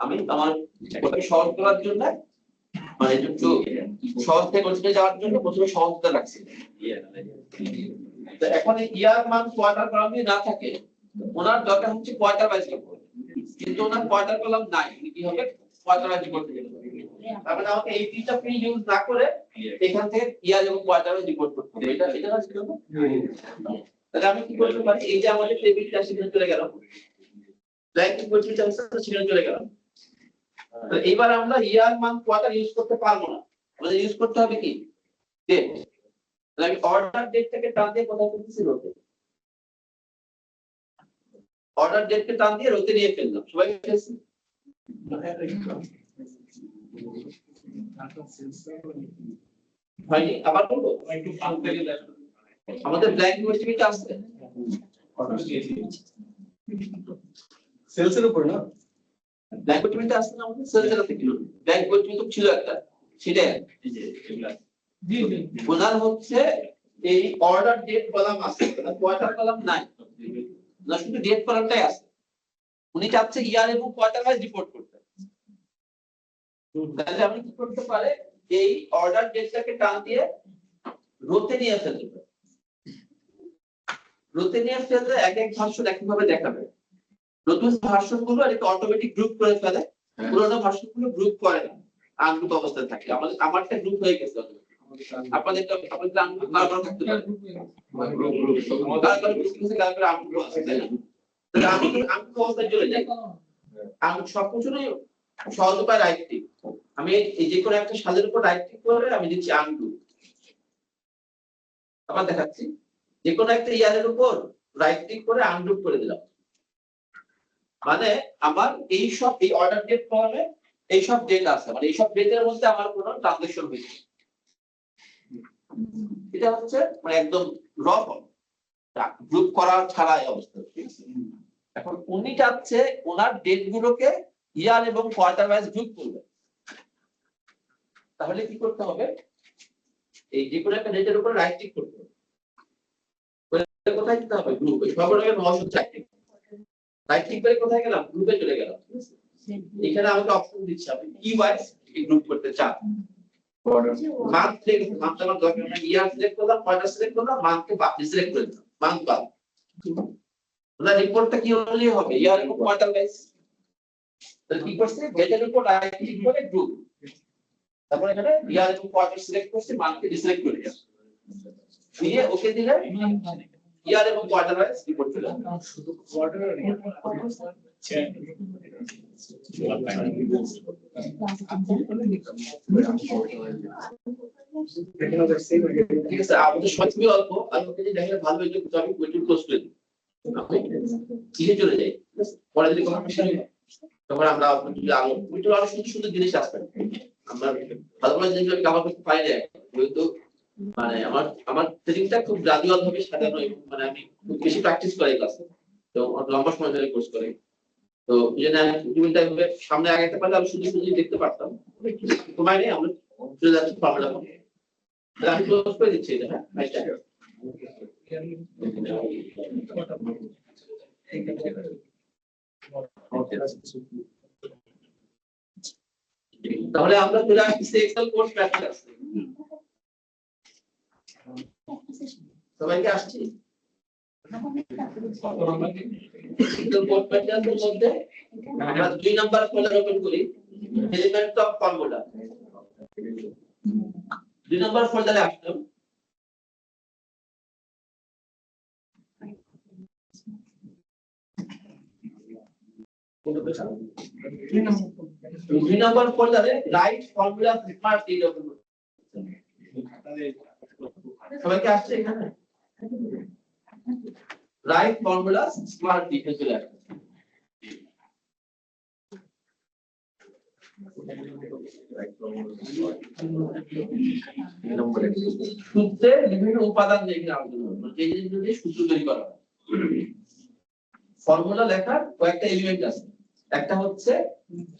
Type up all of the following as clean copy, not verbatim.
আমি আমার সহজ করার জন্য মানে একটু সহজ থেকে কঠিনে যাওয়ার জন্য প্রথমে সহজতা রাখছি। এখন ইয়ার মান কোয়ার্টার কলাম যদি না থাকে, ওনার দরকার হচ্ছে কোয়ার্টার ওয়াইজ রিপোর্ট, কিন্তু ওনার কোয়ার্টার কলাম নাই, কি হবে কোয়ার্টার ওয়াইজ রিপোর্ট দিতে হবে। তার মানে আমাকে এই তিনটা ফিল্ড ইউজ না করে এখান থেকে ইয়ার এবং কোয়ার্টার ওয়াইজ রিপোর্ট করতে হবে। এটা হচ্ছে কি হবে, তাহলে আমি কি করতে পারি, এই যে আমাদের টেবিলটা সেখানে চলে গেল, ব্ল্যাঙ্ক টেবিলটা সেখানে চলে গেল। তো এবার আমরা ইয়ার মান কোয়ার্টার ইউজ করতে পারবো না, আমাদের ইউজ করতে হবে কি ডেট। তাহলে আমি অর্ডার ডেট থেকে টান দিয়ে কোথায় করতেছি, রোতে। অর্ডার ডেট কে টান দিয়ে রোতে নিয়ে ফেললাম, সবাই ফেলছি। হয়নি, আবার বলবো আমাদের ব্ল্যাঙ্ক টেবিলটা আছে সেলসের উপর না, ব্ল্যাঙ্ক টেবিলটা আছে না আমাদের সেলসের থেকে কিলো ব্ল্যাঙ্ক টেবিল তো ছিল একটা, সেটাই ওনার হচ্ছে এই অর্ডার ডেট কলাম আছে, কোয়ার্টার কলাম নাই, না শুধু ডেট কলামটাই আছে। উনি চাচ্ছে ইয়ার এবং কোয়ার্টার ওয়াইজ রিপোর্ট করতে। তাহলে আমি কি করতে পারে, এই অর্ডার ডেটটাকে টান দিয়ে রোতে নিয়ে ফেলতে পারি। রোতে নিয়ে ফেললে এক এক ভার্সন একইভাবে দেখাবে। নতুন ভার্সন গুলো এটাকে অটোমেটিক গ্রুপ করে ফেলে, পুরোনো ভার্সন গুলো গ্রুপ করে না, আনগ্রুপ অবস্থায় থাকে। আমারটা গ্রুপ হয়ে গেছে, আপনাদের আনগ্রুপ কারবার থাকতে পারে, আনগ্রুপ আছে, তাই না? তাহলে আমি আনগ্রুপ অবস্থায় চলে যাই, আমি সবকিছুরই সহজ উপায় রাইট ক্লিক, আমি এই যে কোনো একটা সালের উপর রাইট ক্লিক করে আমি দিচ্ছি আনগ্রুপ। আবার দেখাচ্ছি, যে কোনো একটা ইয়ারের উপর রাইট ক্লিক করে আনগ্রুপ করে দিলাম। মানে আমার এই সব এই অর্ডার ডেট কলামে এই সব ডেট আছে, মানে এই সব ডেটের মধ্যে আমার কোনো ট্রানজাকশন হয়েছে। এটা হচ্ছে মানে একদম র ফর্ম, গ্রুপ করা ছাড়া এই অবস্থা, ঠিক আছে? এখন উনি চাচ্ছে ওনার ডেট গুলোকে ইয়ার এবং কোয়ার্টার ওয়াইজ গ্রুপ করবে। তাহলে কি করতে হবে, এই যে কোনো একটা ডেটের উপর রাইট ক্লিক করতে হবে, কোথায় যেতে হবে, গ্রুপে। সর্বপ্রথমে 904 রাইট ক্লিক করে কোথায় গেলাম, গ্রুপে চলে গেলাম। এখানে আমাকে অপশন দিচ্ছে আমি কি ওয়াইজ গ্রুপ করতে চাই। মান্থ সিলেক্ট, মান্থ আমার দরকার নেই, ইয়ার সিলেক্ট করলাম, কোয়ার্টার সিলেক্ট করলাম, মান্থকে বাদ সিলেক্ট করে দিলাম, মান্থ বাদ। ওনার রিপোর্টটা কি হলেই হবে, ইয়ার এবং কোয়ার্টার ওয়াইজ। তাহলে কি করছে, ডেটের উপর রাইট ক্লিক করে গ্রুপ, তারপর এখানে ইয়ার এবং কোয়ার্টার সিলেক্ট করছে, মান্থকে ডিসিলেক্ট করে দিলাম, দিয়ে ওকে দিলে ইয়ার এবং কোয়ার্টার ওয়াইজ রিপোর্ট চলে আসবে। শুধু কোয়ার্টার আর ঠিক আছে, আমাদের সময় খুবই অল্প, আমি ওকে যে দেখলে ভালো হইতো, কিন্তু আমি ওইটুকু ক্লোজ করে দিই, আমি চলে যাই। পরে যদি কোনো বিষয় তখন আমরা আরো সুন্দর সুন্দর জিনিস আসবে, আমরা ভালো ভালো জিনিস কভার করতে পারি না, কিন্তু মানে আমার ট্রেনিংটা খুব গ্রাজুয়াল ভাবে সাজানো, মানে আমি খুব বেশি প্র্যাকটিস করি ক্লাসে, তো লম্বা সময় ধরে কোর্স করি। তো এই জন্য টেবিলটা সামনে আগাইতে পারলে আমি শুধু শুধু দেখতে পারতাম, সময় নেই, আমরা চলে যাচ্ছি ফর্মুলা। তাহলে আমি ক্লোজ করে দিচ্ছি এটা। হ্যাঁ, তাহলে আমরা চলে আসছি এক্সেল কোর্স প্র্যাকটিস। সবাইকে আসছি এক্সেল কোর্স প্র্যাকটিসের মধ্যে আমরা 2 নাম্বার ফোল্ডার ওপেন করি, এলিমেন্ট অফ ফর্মুলা। 2 নাম্বার ফোল্ডারে আসলাম, দুই নম্বর ফোল্ডারে রাইট ফর্মুলা স্মার্ট ডিট ওপেন করুন। সবাইকে আসছে এখানে রাইট ফর্মুলা স্মার্ট ডিট চলে আসছে। সূত্রের বিভিন্ন উপাদান দেখে আলোচনা করব, যে জিনিসগুলো দিয়ে সূত্র তৈরি করা হয়। ফর্মুলা লেখার কয়েকটা এলিমেন্ট আছে, একটা হচ্ছে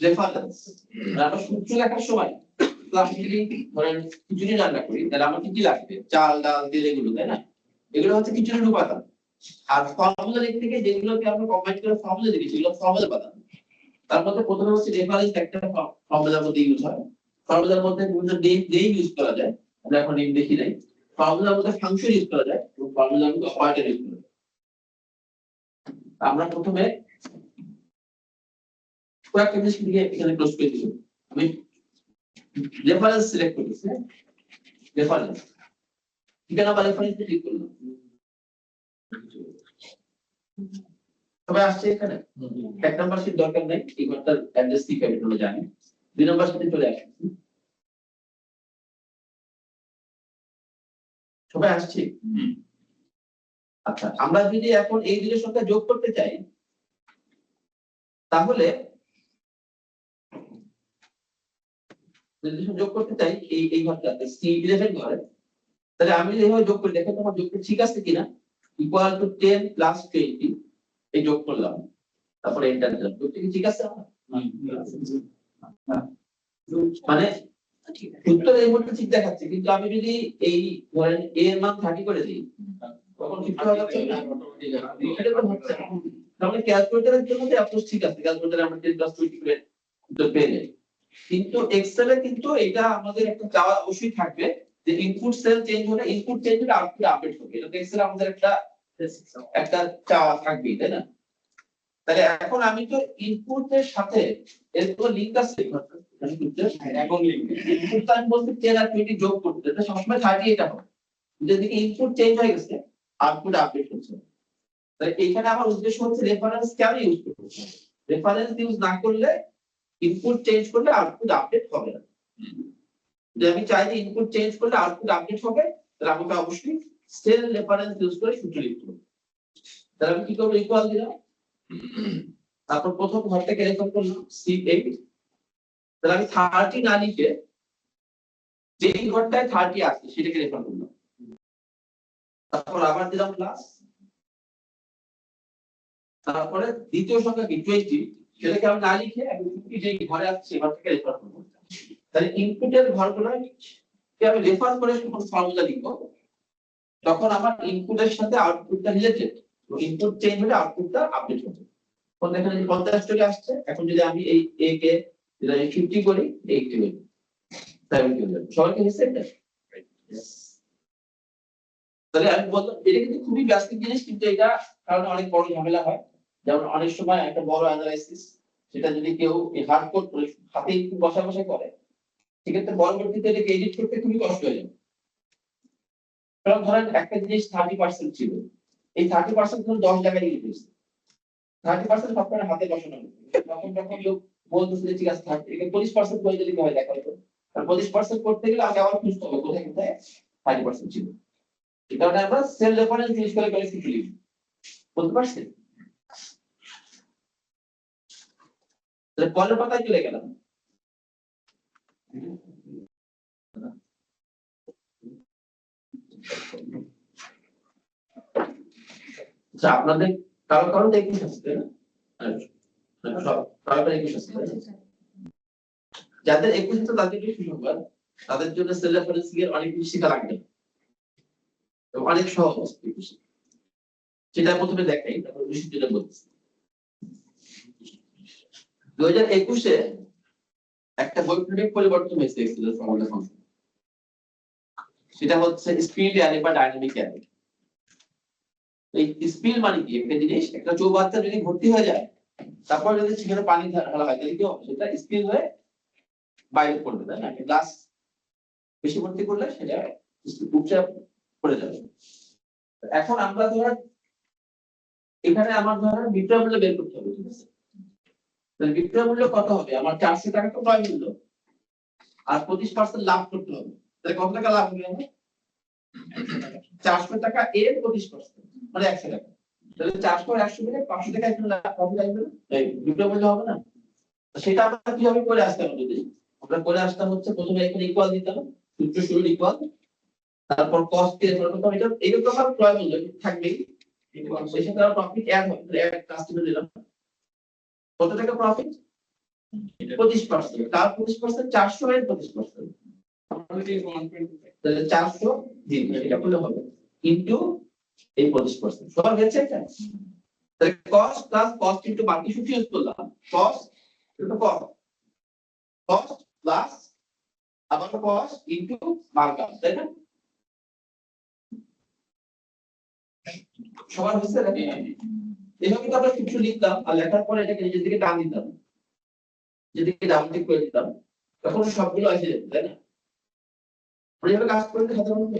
রেফারেন্স। আমরা সূত্র লেখার সময় ক্লাসিক্যালি ধরেন খিচুড়ি রান্না করি, তাহলে আমার কি কি লাগবে, চাল ডাল তেল এগুলো, তাই না? এগুলো হচ্ছে খিচুড়ির উপাদান। আর ফর্মুলা লিখতে গিয়ে যেগুলোকে আমরা কম্বাইন করে ফর্মুলা লিখি, সেগুলো ফর্মুলা উপাদান। তার মধ্যে প্রথমে হচ্ছে রেফারেন্স একটা ফর্মুলার মধ্যে ইউজ হয়। ফর্মুলার মধ্যে বিভিন্ন নেম ইউজ করা যায়, আমরা এখন নেম দেখি নাই। ফর্মুলার মধ্যে ফাংশন ইউজ করা যায় এবং ফর্মুলার মধ্যে অপারেটর ইউজ করা যায়। আমরা প্রথমে কয়েকটা জিনিস দিয়ে এখানে ক্লোজ করে দিই। আমি রেফারেন্স সিলেক্ট করেছি, রেফারেন্স ঠিকানা বা রেফারেন্স ক্লিক করলাম, সবাই আসছে এখানে। এক নাম্বার শীট দরকার নাই, এই ঘরটার অ্যাড্রেস কি হবে তোমরা জানি। 2 নাম্বার শীটে চলে আসছে, সবাই আসছে। আচ্ছা, আমরা যদি এখন এই দুটোর সংখ্যা যোগ করতে চাই, তাহলে যদি যোগ করতে চাই এই ঘরটাতে C11 ঘরে, তাহলে আমি যদি এইভাবে যোগ করি, দেখো তোমার যোগটা ঠিক আছে কিনা। ইকুয়াল টু 10 প্লাস 20 এই যোগ করলাম, তারপরে এন্টার দিলাম। যোগটা কি ঠিক আছে? মানে উত্তর এই মুহূর্তে ঠিক দেখাচ্ছে, কিন্তু আমি যদি এই ধরেন a এর মান 30 করে দিই, তখন ঠিক হয়ে যাচ্ছে না। এটা তো হচ্ছে না। তাহলে ক্যালকুলেটরের জন্য তো অ্যাপ্রোচ ঠিক আছে, ক্যালকুলেটরে আমরা 10 প্লাস 20 করে উত্তর পেয়ে যাই। কিন্তু এক্সেলে কিন্তু এটা আমাদের একটা চাওয়া অবশ্যই থাকবে যে ইনপুট সেল চেঞ্জ হলে আউটপুট আপডেট হবে। এটা এক্সেলে আমাদের একটা চাওয়া থাকবে, তাই না? তাহলে এখন আমি তো ইনপুটের সাথে এর কোনো লিংক আছে, এখন লিংক ইনপুট আমি বলতে 10 আর 20 যোগ করতে, এটা সবসময় 30 এটা হবে। যদি ইনপুট চেঞ্জ হয়ে গেছে, আউটপুট আপডেট হচ্ছে। তাই এখানে আমার উদ্দেশ্য হচ্ছে রেফারেন্স কেন ইউজ করব। রেফারেন্স ইউজ না করলে ইনপুট চেঞ্জ করলে আউটপুট আপডেট হবে না। যদি আমি চাই যে ইনপুট চেঞ্জ করলে আউটপুট আপডেট হবে, তাহলে আমাকে অবশ্যই সেল রেফারেন্স ইউজ করে সূত্র লিখতে হবে। তাহলে আমি কি করব, ইকুয়াল দিলাম, তারপর প্রথম ঘরটাকে রেফার করলাম C8, তাহলে আমি 30 না লিখে যেই ঘরটায় 30 আছে সেটাকে রেফার করলাম, তারপর আবার দিলাম প্লাস, তারপরে দ্বিতীয় সংখ্যা কি 20, সেটাকে আমি না লিখে আমি যে ঘরে আছে সেটাকে রেফার করব। তাহলে ইনপুটের ঘরগুলো কে আমি রেফার করে যখন ফর্মুলা লিখব, তখন আমার ইনপুটের সাথে আউটপুটটা রিলেটেড, ইনপুট চেঞ্জ হলে আউটপুটটা আপডেট হবে। কোন এখানে 50 চলে আসছে, এখন যদি আমি এই a কে যদি আমি 50 করি, 80 করি, 70 হয়ে যাবে। সবাইকে হচ্ছে এটা? তাহলে আমি বললাম এটা কিন্তু খুবই বেসিক জিনিস, কিন্তু এটা কারণে অনেক বড় ঝামেলা হয়। যেমন অনেক সময় একটা বড় অ্যানালাইসিস, সেটা যদি কেউ হার্ড কোড করে হাতে একটু বসা করে, সেক্ষেত্রে পরবর্তীতে এটাকে এডিট করতে খুবই কষ্ট হয়ে যাবে। কারণ ধরেন একটা জিনিস 30% ছিল, এই 30% ধরুন 10 জায়গায় লিখে দিয়েছে, 30% সবসময় হাতে বসানো হবে। তখন লোক বলতেছে ঠিক আছে 40% করে দিলে কি হয় দেখা হতো। আর 40% করতে গেলে আগে আবার খুঁজতে হবে কোথায় 30% ছিল। এটা আমরা সেল রেফারেন্স ইউজ করে শিখে লিখি, বলতে পারছেন? তাহলে পরের পাতায় চলে গেলাম। আচ্ছা, আপনাদের কারো দেখতে আসছে না? যাদের 21 তো তাদের কি সুসংবাদ, তাদের জন্য সেল রেফারেন্স এর অনেক কিছু শেখা লাগবে, অনেক সহজ। সেটা প্রথমে দেখাই, তারপর বেশি যেটা বলছি। 2021 এ একটা বৈপ্লবিক পরিবর্তন হয়েছে এক্সেলের ফর্মুলা ফাংশন, সেটা হচ্ছে স্পিড অ্যারে বা ডাইনামিক অ্যারে। এই স্পিড মানে কি, একটা জিনিস একটা চৌবাচ্চা যদি ভর্তি হয়ে যায়, তারপর যদি সেখানে পানি ঢালা হয়, তাহলে কি হবে, সেটা স্পিড হয়ে বাইরে পড়বে, তাই না? গ্লাস বেশি ভর্তি করলে সেটা উপচে পড়ে যাবে। এখন আমরা ধর এখানে আমার ধর বিক্রয় মূল্য বের করতে হবে, ঠিক আছে? তাহলে বিক্রয় মূল্য কত হবে, আমার 400 টাকা তো ক্রয় মূল্য, আর 25% লাভ করতে হবে। তাহলে কত টাকা লাভ হবে আমার? 400 টাকা এর 25% মানে 100 টাকা। তাহলে 400 আর 100 মিলে 500 টাকা এখানে লাভ হবে, এই বিক্রয় মূল্য হবে না? সেটা আমরা কিভাবে করে আসতে হবে, যদি আমরা করে আসতাম হচ্ছে প্রথমে এখানে ইকুয়াল দিতাম, সূত্র শুরু ইকুয়াল, তারপর কস্ট এর ফর্মুলা, এটা এইরকম ভাবে ক্রয় মূল্য থাকবে, সেই সাথে আর প্রফিট অ্যাড হবে, অ্যাড কাস্টমার দিলাম কত টাকা প্রফিট, 25%, তার 25% 400 এর 25%, তাহলে 400 দিন এটা করলে হবে ইনটু এই 25%, সবার হয়েছে এটা। তাহলে কস্ট প্লাস কস্ট ইনটু বাকি সূত্র ইউজ করলাম, কস্ট এটা কস্ট, কস্ট প্লাস আবার কস্ট ইনটু মার্কআপ, তাই না? সমান হচ্ছে নাকি? এভাবে কিন্তু আমরা সূত্র লিখতাম আর লেখার পরে এটাকে নিজের দিকে টান দিতাম, যেদিকে ডাবল টিক করে দিতাম, তখন সবগুলো আসে যেত, তাই না? আমরা এভাবে কাজ করতে সাধারণত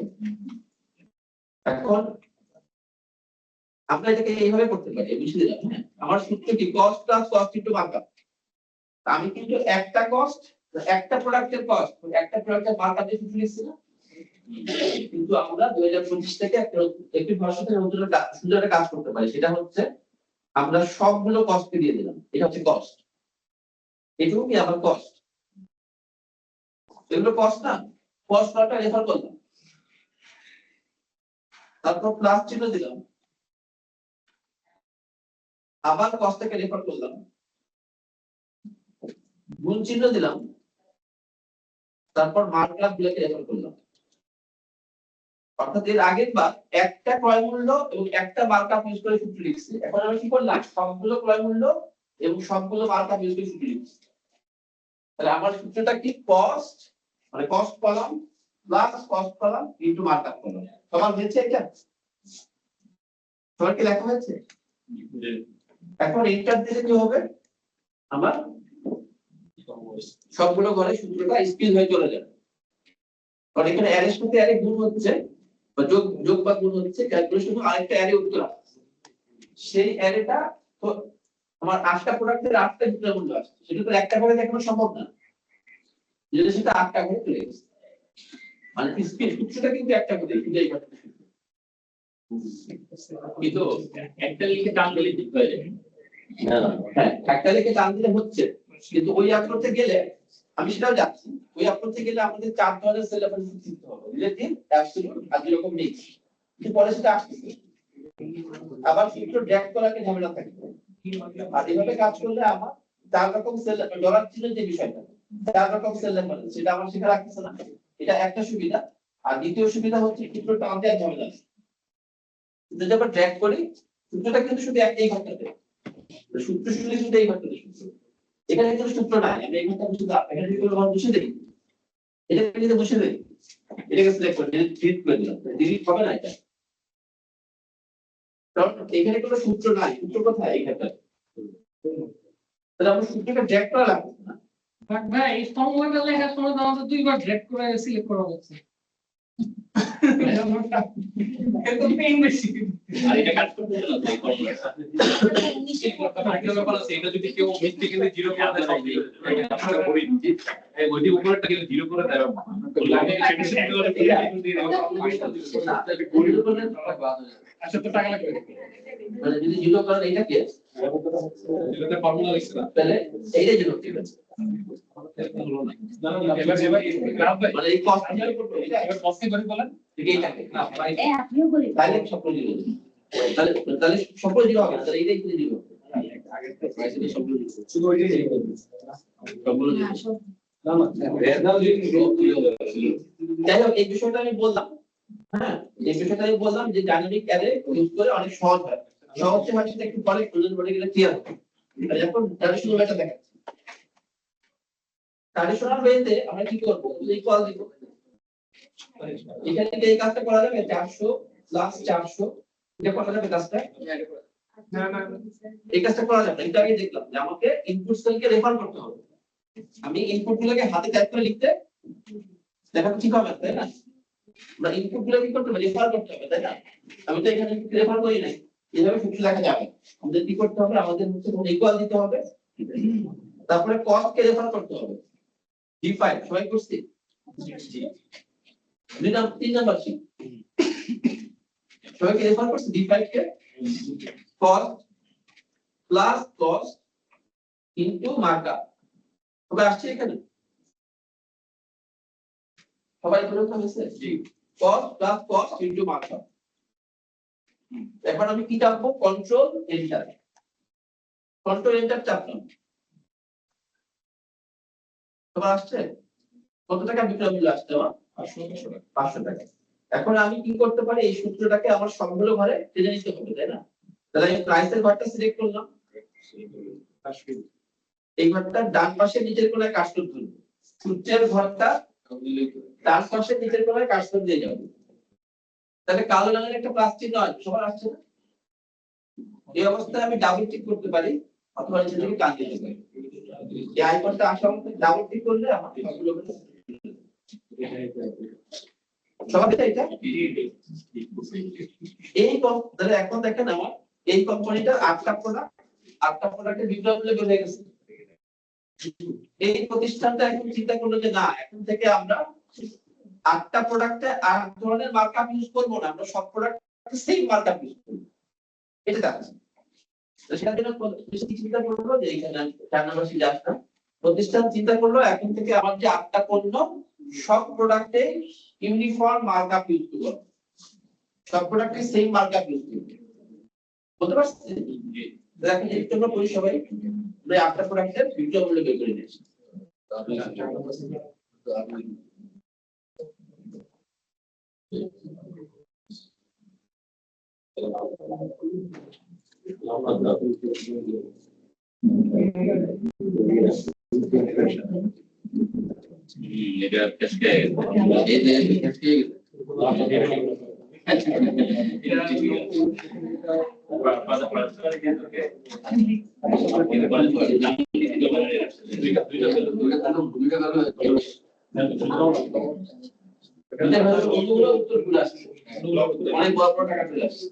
এখন আমরা এটাকে এইভাবে করতে পারি, বুঝতে দিলাম। হ্যাঁ, আমার সূত্র কি cost plus cost into markup. আমি কিন্তু একটা কস্ট, একটা প্রোডাক্টের কস্ট, একটা প্রোডাক্টের মার্কআপ দিয়ে সূত্র লিখছি না, কিন্তু আমরা 2025 থেকে একটি ভার্সনে নতুন সুন্দর একটা কাজ করতে পারি, সেটা হচ্ছে আমরা সবগুলো কস্টকে দিয়ে দিলাম, এটা হচ্ছে কস্ট, এটুকু কি আমার কস্ট, এগুলো কস্ট না, কস্ট নাটা রেফার করলাম, তারপর প্লাস চিহ্ন দিলাম, আবার কস্টটাকে রেফার করলাম, গুণ চিহ্ন দিলাম, তারপর মার্কআপ গুলোকে রেফার করলাম। অর্থাৎ এর আগের বার একটা ক্রয় মূল্য এবং একটা মার্কআপ ইউজ করে সূত্র লিখছি, এখন আমরা কি করলাম সবগুলো ক্রয় মূল্য এবং সবগুলো মার্কআপ ইউজ করে সূত্র লিখছি। তাহলে আমার সূত্রটা কি কস্ট মানে cost column plus cost column into markup column. সবার হয়েছে এটা? সবার কি লেখা হয়েছে? এখন এন্টার দিলে কি হবে, আমার সবগুলো ঘরে সূত্রটা স্পিড হয়ে চলে যাবে। কারণ এখানে অ্যারের সাথে অ্যারে গুণ হচ্ছে বা যোগ বা গুণ হচ্ছে, ক্যালকুলেশন আরেকটা অ্যারে উত্তর আসছে, সেই অ্যারেটা তো আমার 8টা প্রোডাক্টের 8টা বিক্রয় মূল্য আসছে, সেটা তো একটা করে দেখানো সম্ভব না, যদি সেটা 8টা করে চলে গেছে, মানে স্পিড সূত্রটা কিন্তু একটা করে, কিন্তু এই ঘটনা কিন্তু একটা লিখে টান দিলে ঠিক হয়ে যাবে। হ্যাঁ, একটা লিখে টান দিলে হচ্ছে, কিন্তু ওই অ্যাপ্রোচে গেলে আমি সেটাও যাচ্ছি, ওই অ্যাপ্রোচে গেলে আমাদের 4 ধরনের সেল অ্যানালিসিস শিখতে হবে, রিলেটিভ, অ্যাবসলিউট আর যেরকম মিক্স, কিন্তু পরে সেটা আসছে। আবার সূত্র ড্র্যাগ করাকে ঝামেলা থাকে, আর এইভাবে কাজ করলে আমার 4 রকম সেল ডলার ছিল যে বিষয়টা, 4 রকম সেল অ্যানালিসিস সেটা আমার শেখা রাখতেছে না, এটা একটা সুবিধা। আর দ্বিতীয় সুবিধা হচ্ছে সূত্র টান দেওয়ার ঝামেলা আছে, যদি আমরা ড্র্যাগ করি সূত্রটা কিন্তু শুধু একটাই ঘটনাতে, সূত্র শুনলে শুধু এই ঘটনাতে সূত্র, এখানে কিন্তু সূত্র নাই, আমরা এই ঘটনা শুধু এখানে যদি কোনো বসে দেই, এটাকে যদি বসে দেই, এটাকে সিলেক্ট করে ডিলিট করে দিলাম, ডিলিট হবে না এটা, কারণ এখানে কোনো সূত্র নাই, সূত্র কোথায় এখানে, তাহলে আমরা সূত্রকে ড্র্যাগ করা লাগবে না। ভাই এই ফর্মুলাটা লেখার সময় তো আমাদের দুইবার ড্র্যাগ করে সিলেক্ট করা হচ্ছে, এত পেইন বেশি। আর এটা কাজ করতে হলো তো এই ফর্মুলা একটা ব্যাপার আছে, এটা যদি কেউ মিস্টেকেলি জিরো করে দেয় সব জিরো আমরা বলি এই ওইটি উপরেরটা কিন্তু জিরো করে দেয় লাগে সেটা করে আচ্ছা তো টাকা লাগবে, মানে যদি জিরো করেন এটাকে এটাতে ফর্মুলা লিখছে না তাহলে এইটাই জিরো, ঠিক আছে, না না এবার গ্রাফ মানে এই কস্ট আমি করব এটা এবার পসিবল বলেন এইটাকে না ভাই আপনিও বলি তাহলে সকল জিরো, তাহলে তাহলে সকল জিরো হবে না, তাহলে এইটাই কিন্তু জিরো আগে থেকে প্রাইসে সকল জিরো, শুধু ওইটাই সকল জিরো। না না রেজাল্ট যাই হোক, এই বিষয়টা আমি বললাম, হ্যাঁ এই বিষয়টা আমি বললাম যে ডাইনামিক অ্যারে ইউজ করে অনেক সহজ হয়, সহজ হয় সেটা একটু পরে প্রয়োজন পড়ে গেলে ক্লিয়ার হবে। আর এখন ট্র্যাডিশনাল ওয়েটা দেখাচ্ছি, ট্র্যাডিশনাল ওয়েতে আমরা কি করব, ইকুয়াল দিব, এখানে এই কাজটা করা যাবে 400 প্লাস 400, এটা করা যাবে কাজটা, না না এই কাজটা করা যাবে, এটা আগে দেখলাম যে আমাকে ইনপুট সেলকে রেফার করতে হবে, আমি ইনপুট গুলোকে হাতে টাইপ করে লিখতে দেখা ঠিক হবে, তাই না? আমরা ইনপুট গুলো কি করতে হবে, রেফার করতে হবে, তাই না? আমি তো এখানে রেফার করি নাই, এইভাবে সূত্র লেখা যাবে, আমাদের কি করতে হবে, আমাদের হচ্ছে ইকুয়াল দিতে হবে, তারপরে কস্ট কে রেফার করতে হবে, d5 সবাই করছি, তিন নাম্বার শিট সবাইকে রেফার করছি, d5 কে cost plus cost into markup, সবাই আসছে এখানে, সবাই পর্যন্ত হয়েছে, cost plus cost into markup. এখন আমি কি চাপবো, কন্ট্রোল এন্টার, কন্ট্রোল এন্টার চাপলাম, সবার আসছে, কত টাকা বিক্রয় মূল্য আসছে আমার 500 টাকা। এখন আমি কি করতে পারি, এই সূত্রটাকে আমার সবগুলো ঘরে টেনে নিতে হবে, তাই না? তাহলে আমি প্রাইসের ঘরটা সিলেক্ট করলাম, এই ঘরটা ডান পাশে নিচের কোণায় কাস্টম ধরবে, সূত্রের ঘরটা ডান পাশে নিচের কোণায় কাস্টম দিয়ে যাবে। তাহলে কালো রঙের একটা প্লাস চিহ্ন আছে, সবার আসছে না? এই অবস্থায় আমি ডাবল টিক করতে পারি অথবা নিচে থেকে টান দিতে পারি। এই আইকনটা আসা অবস্থায় ডাবল টিক করলে আমার সবগুলো সবার এটা এই তাহলে এখন দেখেন আমার এই কোম্পানিটার 8টা প্রোডাক্টের বিক্রয় মূল্য বেড়ে গেছে। এই প্রতিষ্ঠানটা এখন চিন্তা করলো যে না, এখন থেকে আমরা 8টা প্রোডাক্টে 8 ধরনের মার্কআপ ইউজ করব না, আমরা সব প্রোডাক্টে সেম মার্কআপ ইউজ করব। এটা দেখাচ্ছে। তো সেটার জন্য চিন্তা করলো যে এখানে 4 নম্বর সিট আসছে, প্রতিষ্ঠান চিন্তা করলো এখন থেকে আমার যে 8টা পণ্য সব প্রোডাক্টে ইউনিফর্ম মার্কআপ ইউজ করব, সব প্রোডাক্টে সেম মার্কআপ ইউজ করব। বলতে পারছেন? দেখেন এই জন্য করি সবাই আমরা 8টা প্রোডাক্টের বিক্রয় মূল্য বের করে নিয়েছি। এটা আজকে অনেক বড় বড় টাকা চলে আসছে।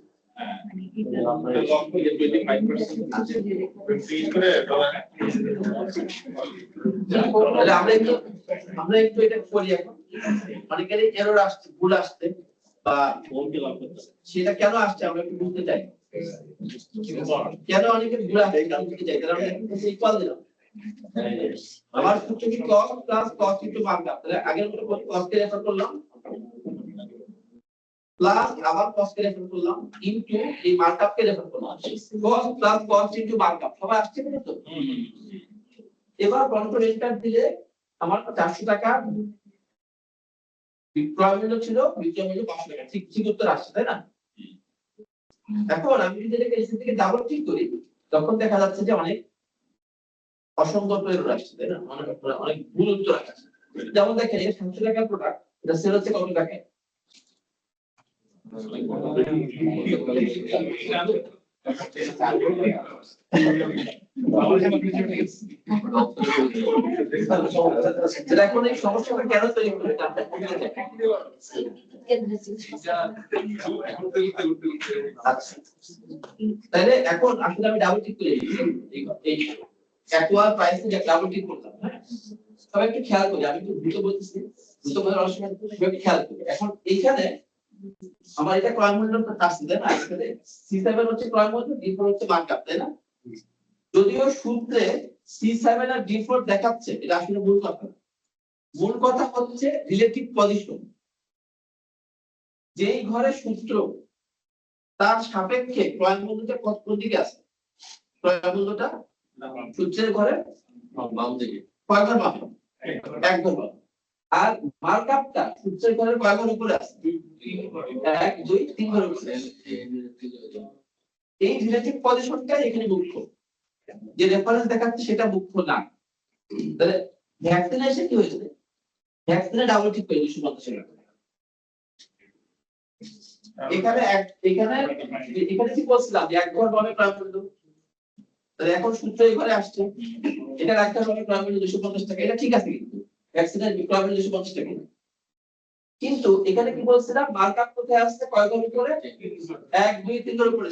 আমরা একটু এটা করি এখন। অনেকের এরর আসছে, ভুল আসছে বা সেটা কেন আসছে আমরা একটু বুঝতে চাই। কেন অনেকের ভুল আসছে বুঝতে চাই। তাহলে আমরা একটু ইকুয়াল দিলাম। আমার সূত্র কি cos plus cos into markup. তাহলে আগের মতো cos কে রেফার করলাম প্লাস আবার cos কে রেফার করলাম ইনটু এই মার্কআপ কে রেফার করলাম। cos plus cos into markup সবাই আসছে না তো? এবার কন্ট্রোল এন্টার দিলে আমার 400 টাকা বিক্রয় মূল্য ছিল, বিক্রয় মূল্য 500 টাকা। ঠিক ঠিক উত্তর আসছে, তাই না? এখন আমি যদি এটাকে এসে থেকে ডাবল ক্লিক করি তখন দেখা যাচ্ছে যে অনেক অসংগত এরর আসছে, তাই না? অনেক ভুল উত্তর আসছে। যেমন দেখেন এই 700 টাকার প্রোডাক্ট, এটা সেল হচ্ছে কত টাকায়? এখন এই সমস্যাটা কেন তৈরি হলো এটা আমরা বুঝতে চাই। তাহলে এখন আসলে আমি ডাবল ক্লিক করে এই অ্যাকোয়ার প্রাইসে যে ডাবল ক্লিক করলাম, হ্যাঁ সবাই একটু খেয়াল করি, আমি একটু দ্রুত বলতেছি, দ্রুত বলার অসুবিধা সবাই একটু খেয়াল করি। এখন এইখানে আমার এটা ক্রয় মূল্যটা আসছে, তাই না? এখানে C7 হচ্ছে ক্রয় মূল্য, D4 হচ্ছে মার্কআপ, তাই না? যদিও সূত্রে C7 আর D4 দেখাচ্ছে, এটা আসলে মূল কথা। মূল কথা হচ্ছে রিলেটিভ পজিশন। যেই ঘরে সূত্র তার সাপেক্ষে ক্রয় মূল্যটা কোন দিকে আছে? ক্রয় মূল্যটা সূত্রের ঘরে বাম দিকে। কয় ঘর বাম? এক ঘর বাম। আর মার্কআপটা সূত্রের ঘরের কয় ঘর উপরে আছে? 1 2 3 ঘর উপরে। এই রিলেটিভ পজিশনটা এখানে মুখ্য, যে রেফারেন্স দেখাচ্ছে সেটা মুখ্য না। তাহলে ভ্যাকসিনে এসে কি হয়েছে? ভ্যাকসিনে ডাবল ক্লিক করে 250 টাকা। এখানে এখানে কি বলছিলাম যে এক ঘর বামে ক্রয় মূল্য, তাহলে এখন সূত্র এই ঘরে আসছে, এটা এক ঘর বামে ক্রয় মূল্য 250 টাকা। এটা ঠিক আছে, কিন্তু ভ্যাকসিনের ক্রয় মূল্য 250 টাকা। কিন্তু এখানে কি বলছিলাম, মার্কআপ কোথায় আসছে? কয় ঘর উপরে? 1 2 3 ঘর উপরে।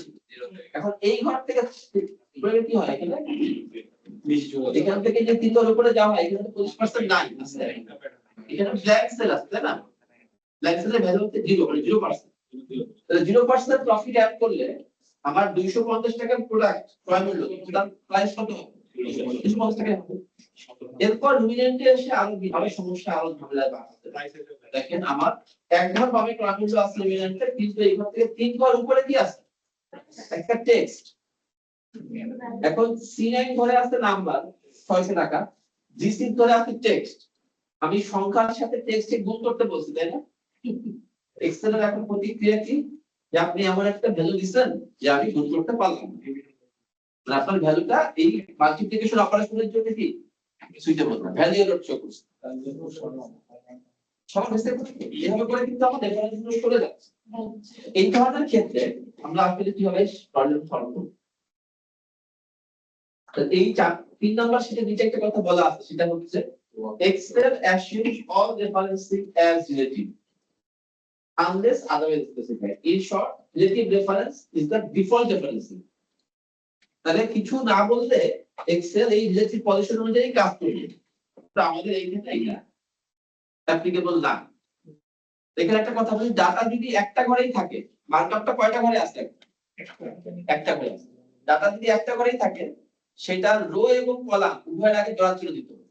এখন এই ঘর থেকে উপরে কি হয়? এখানে এখান থেকে যে 3 ঘর উপরে যাওয়া হয়, এখানে 25% নাই আছে, এখানে ব্ল্যাঙ্ক সেল আছে, তাই না? ব্ল্যাঙ্ক সেলের ভ্যালু হচ্ছে 0, মানে 0%। তাহলে 0% প্রফিট অ্যাড করলে আমার 250 টাকার প্রোডাক্ট ক্রয় মূল্য, তার প্রাইস কত হবে? 250 টাকা হবে। এরপর লুমিনেন্টে এসে আরো সমস্যা, আরো ঝামেলা বাড়ছে। দেখেন আমার এক ঘর বামে ক্রয় মূল্য আছে লুমিনেন্টে, কিন্তু এই ঘর থেকে 3 ঘর উপরে কি আছে? একটা টেক্সট। এখন C9 ঘরে আছে নাম্বার 600 টাকা, G6 ঘরে আছে টেক্সট। আমি সংখ্যার সাথে টেক্সটে গুণ করতে বলছি, তাই না? এক্সেলের এখন প্রতিক্রিয়া কি, যে আপনি এমন একটা ভ্যালু দিবেন যে আমি গুণ করতে পারলাম। মানে আপনার ভ্যালুটা এই মাল্টিপ্লিকেশন অপারেশনের জন্য কি সুইটেবল না, ভ্যালু এরর শো করছে। সবার ক্ষেত্রে এইভাবে করে কিন্তু আমরা রেফারেন্স গুলো চলে যাচ্ছে। এই ধরনের ক্ষেত্রে আমরা আসলে কিভাবে প্রবলেম সলভ করব? এই 3 নাম্বার শীটে নিচে একটা কথা বলা আছে, সেটা হচ্ছে Excel assumes all referencing as relative unless otherwise specified. In short, relative reference is the default referencing. তাহলে কিছু না বললে এক্সেল এই রিলেটিভ পজিশন অনুযায়ী কাজ করবে। তো আমাদের এই ক্ষেত্রে এটা অ্যাপ্লিকেবল না। এখানে একটা কথা বলি, ডাটা যদি একটা ঘরেই থাকে, মার্কআপটা কয়টা ঘরে আছে? একটা ঘরে আছে। ডাটা যদি একটা ঘরেই থাকে, সেটা রো এবং কলাম উভয়ের আগে ডলার চিহ্ন দিতে হবে।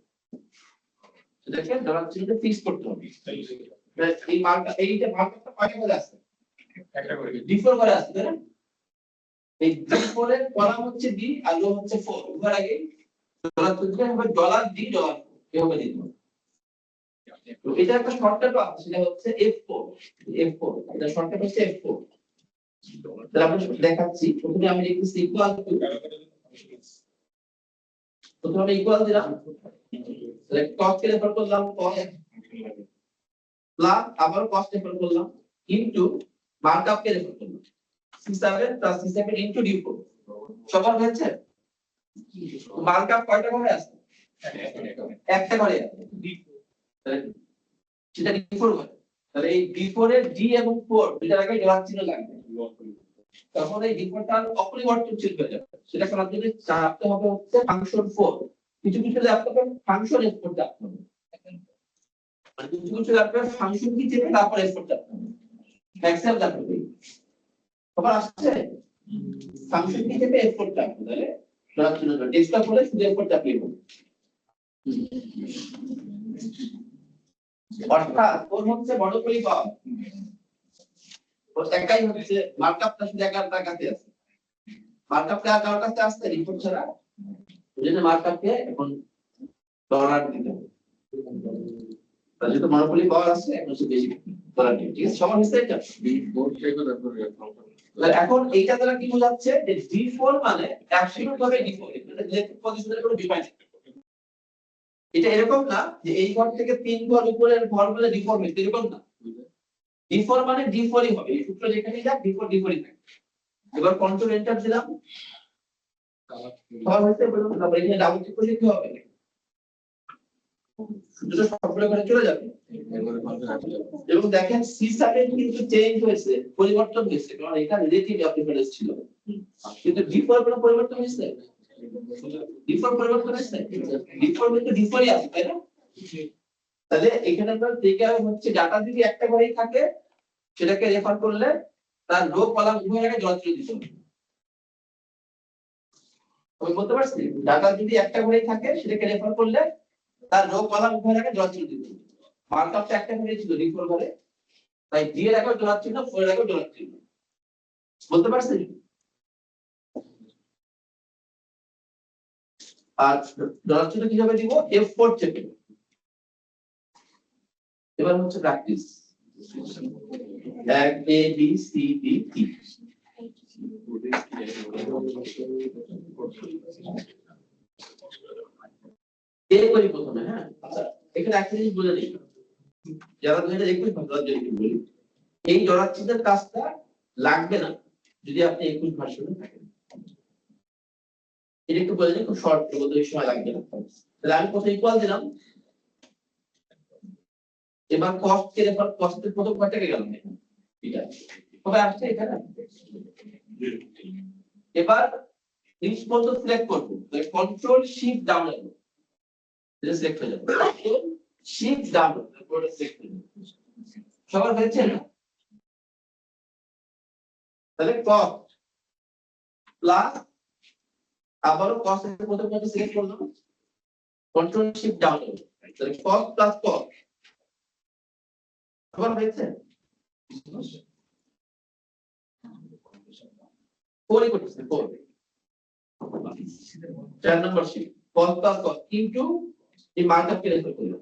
সেটাকে ডলার চিহ্নতে ফিক্স করতে হবে। এই মার্কআপ, এইটা মার্কআপটা কয়টা ঘরে আছে? একটা করে D4 ঘরে আছে, তাই না? এই D4 এর কলাম হচ্ছে D আর রো হচ্ছে 4, উভয়ের আগে ডলার চিহ্ন হবে ডলার D ডলার এভাবে দিতে হবে। তো এটা একটা শর্টকাট আছে, সেটা হচ্ছে F4। F4 এটা শর্টকাট হচ্ছে F4। তাহলে আমরা দেখাচ্ছি। প্রথমে আমি লিখতেছি ইকুয়াল টু, প্রথমে আমি ইকুয়াল দিলাম, তাহলে কস কে রেফার করলাম কস প্লাস আবার কস রেফার করলাম ইনটু মার্কআপ কে রেফার করলাম C7 plus C7 into D4। সবার হয়েছে? মার্কআপ কয়টা ঘরে আছে? একটা ঘরে আছে। তাহলে সেটা D4 ঘরে। তাহলে এই D4 এর D এবং 4 দুটার আগে ডলার চিহ্ন লাগবে। তখন এই D4 টা অপরিবর্তনশীল হয়ে যাবে। সেটা করার জন্য চাপতে হবে হচ্ছে ফাংশন 4। কিছু কিছু ল্যাপটপে ফাংশন এক্সপোর্ট চাপতে হবে। মানে কিছু কিছু ল্যাপটপে ফাংশন কি চেপে তারপর এক্সপোর্ট চাপতে হবে। ম্যাক্সিমাম ল্যাপটপে সবার আসছে ফাংশন কি চেপে এক্সপোর্ট চাপতে হবে। তাহলে ডলার চিহ্ন দেবে। ডেস্কটপ হলে শুধু এক্সপোর্ট চাপিয়ে দেবে। অর্থাৎ ওর হচ্ছে বড় পরিবার, ওর একাই হচ্ছে মার্কআপটা শুধু একার কাছে আছে। মার্কআপটা আর কারোর কাছে আসছে রিপোর্ট ছাড়া। ওই জন্য মার্কআপকে এখন ডলার দিতে হবে। তাহলে তো মনোপলি পাওয়ার আছে, এখন সে বেশি ডলার দিবে। ঠিক আছে, সবার হচ্ছে এটা। এখন এইটা দ্বারা কি বোঝাচ্ছে যে D4 মানে অ্যাবসলিউট ভাবে D4, এটা রিলেটিভ পজিশনের কোনো ডিফাইন। এটা এরকম না যে এই ঘর থেকে 3 ঘর উপরের ঘর বলে D4 হইছে, এরকম না। D4 মানে D4 ই হবে। এই সূত্র যেখানে যাক D4 ই থাকে। এবার কন্ট্রোল এন্টার দিলাম, সবার হইছে বলুন। তারপর এখানে ডাবল ক্লিক করলে কি হবে? সূত্রটা সবগুলো করে চলে যাবে। এবং দেখেন C7 কিন্তু চেঞ্জ হয়েছে, পরিবর্তন হয়েছে, কারণ এটা রিলেটিভ রেফারেন্স ছিল। কিন্তু D4 কোনো পরিবর্তন হয়েছে? D4 পরিবর্তন হয়েছে? D4 কিন্তু D4 ই আছে, তাই না? তাহলে এখানে আমরা দেখে হচ্ছে ডাটা যদি একটা ঘরেই থাকে, সেটাকে রেফার করলে তার রো কলাম উভয়ের আগে ডলার চিহ্ন দিতে হবে। আমি বলতে পারছি, ডাটা যদি একটা ঘরেই থাকে, সেটাকে রেফার করলে তার রো কলাম উভয়ের আগে ডলার চিহ্ন দিতে হবে। মার্কআপটা একটা ঘরে ছিল D4 ঘরে, তাই D এর আগে ডলার চিহ্ন, 4 এর আগে ডলার চিহ্ন। বলতে পারছি? আর ডলার চিহ্ন কিভাবে দিব? F4 চেপে। এবার হচ্ছে প্র্যাকটিস। এক A B C D E। এ করি প্রথমে, হ্যাঁ। আচ্ছা, এখানে একটা জিনিস বলে দিই, যারা 2021 ভার্সন যদি বলি, এই ডলার চিহ্নের কাজটা লাগবে না যদি আপনি 21 ভার্সনে থাকেন। এটা একটু বলে দিই, খুব শর্ট, বলতে সময় লাগবে না। তাহলে আমি প্রথমে ইকুয়াল দিলাম। এবার কস্ট কে রেফার, কস্টের প্রথম কয়টাকে গেল এটা কবে আসছে এখানে। এবার লিস্ট পর্যন্ত সিলেক্ট করব, তাহলে কন্ট্রোল শিফট ডাউন করব, এটা সিলেক্ট হয়ে যাবে। কন্ট্রোল শিফট ডাউন পুরোটা সিলেক্ট হয়ে যাবে। সবার হয়েছে না? তাহলে কস্ট প্লাস আবারও কস্টের প্রথম কয়টা সিলেক্ট করলাম, কন্ট্রোল শিফট ডাউন করব, তাহলে কস্ট প্লাস কস্ট। সবার হয়েছে? ফোরই করতেছে, 4 4 number sheet cost plus cost into এই মার্কআপ কে রেফার করলাম।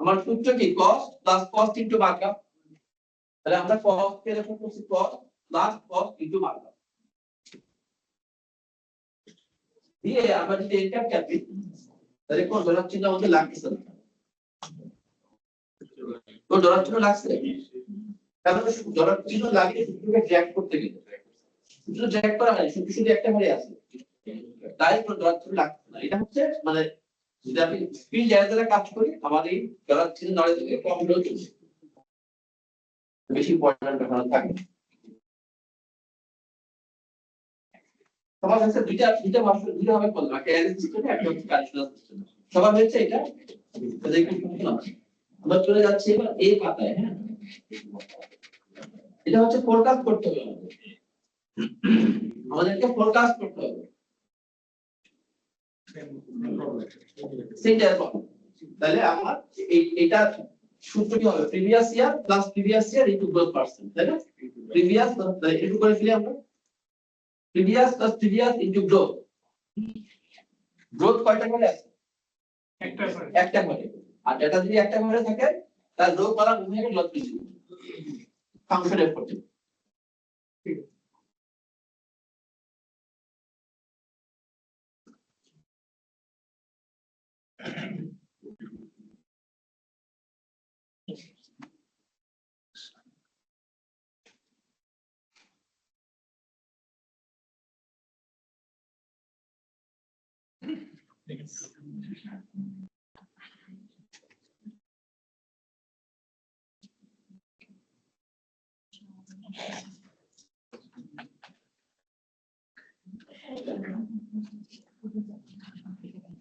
আমার সূত্র কি? Cost plus cost into markup. তাহলে আমরা কস্ট কে রেফার করছি, cost plus cost into markup. দিয়ে আমরা যদি এন্টার চাপি তাহলে কোন ডলার চিহ্ন আমাদের লাগছে না, কোন ডলার চিহ্ন লাগছে, কারণ ডলার চিহ্ন লাগিয়ে শুধু ড্র্যাগ করতে গেলে শুধু ড্র্যাগ করা হয়, শুধু শুধু একটা ঘরে আছে, তাই কোন ডলার চিহ্ন লাগছে না। এটা হচ্ছে মানে যদি আমি স্ক্রিন জায়গায় কাজ করি আমার এই ডলার চিহ্ন নড়ে থেকে কম হলেও চলবে, বেশি ইম্পর্টেন্ট ব্যাপার থাকে। সবার কাছে দুইটা ভাষা দুইটা ভাবে বললাম, একটা অ্যারেঞ্জ সিস্টেম একটা হচ্ছে কন্ডিশনাল সিস্টেম। সবার হচ্ছে এটা দেখুন আমরা চলে যাচ্ছি এবার এই পাতায়। হ্যাঁ, এটা হচ্ছে ফোরকাস্ট করতে হবে আমাদেরকে ফোরকাস্ট করতে হবে সেটার পর। তাহলে আমার এটা সূত্র কি হবে, previous year plus previous year into growth percent, তাই না? প্রিভিয়াস তাহলে একটু করে ফেলি আমরা, previous plus previous into growth. Growth কয়টা করে আছে? একটা করে। আর ডেটা যদি একটা করে থাকে তার রো কলাম উভয়কে ডট দিছি ফাংশন এফ করতে।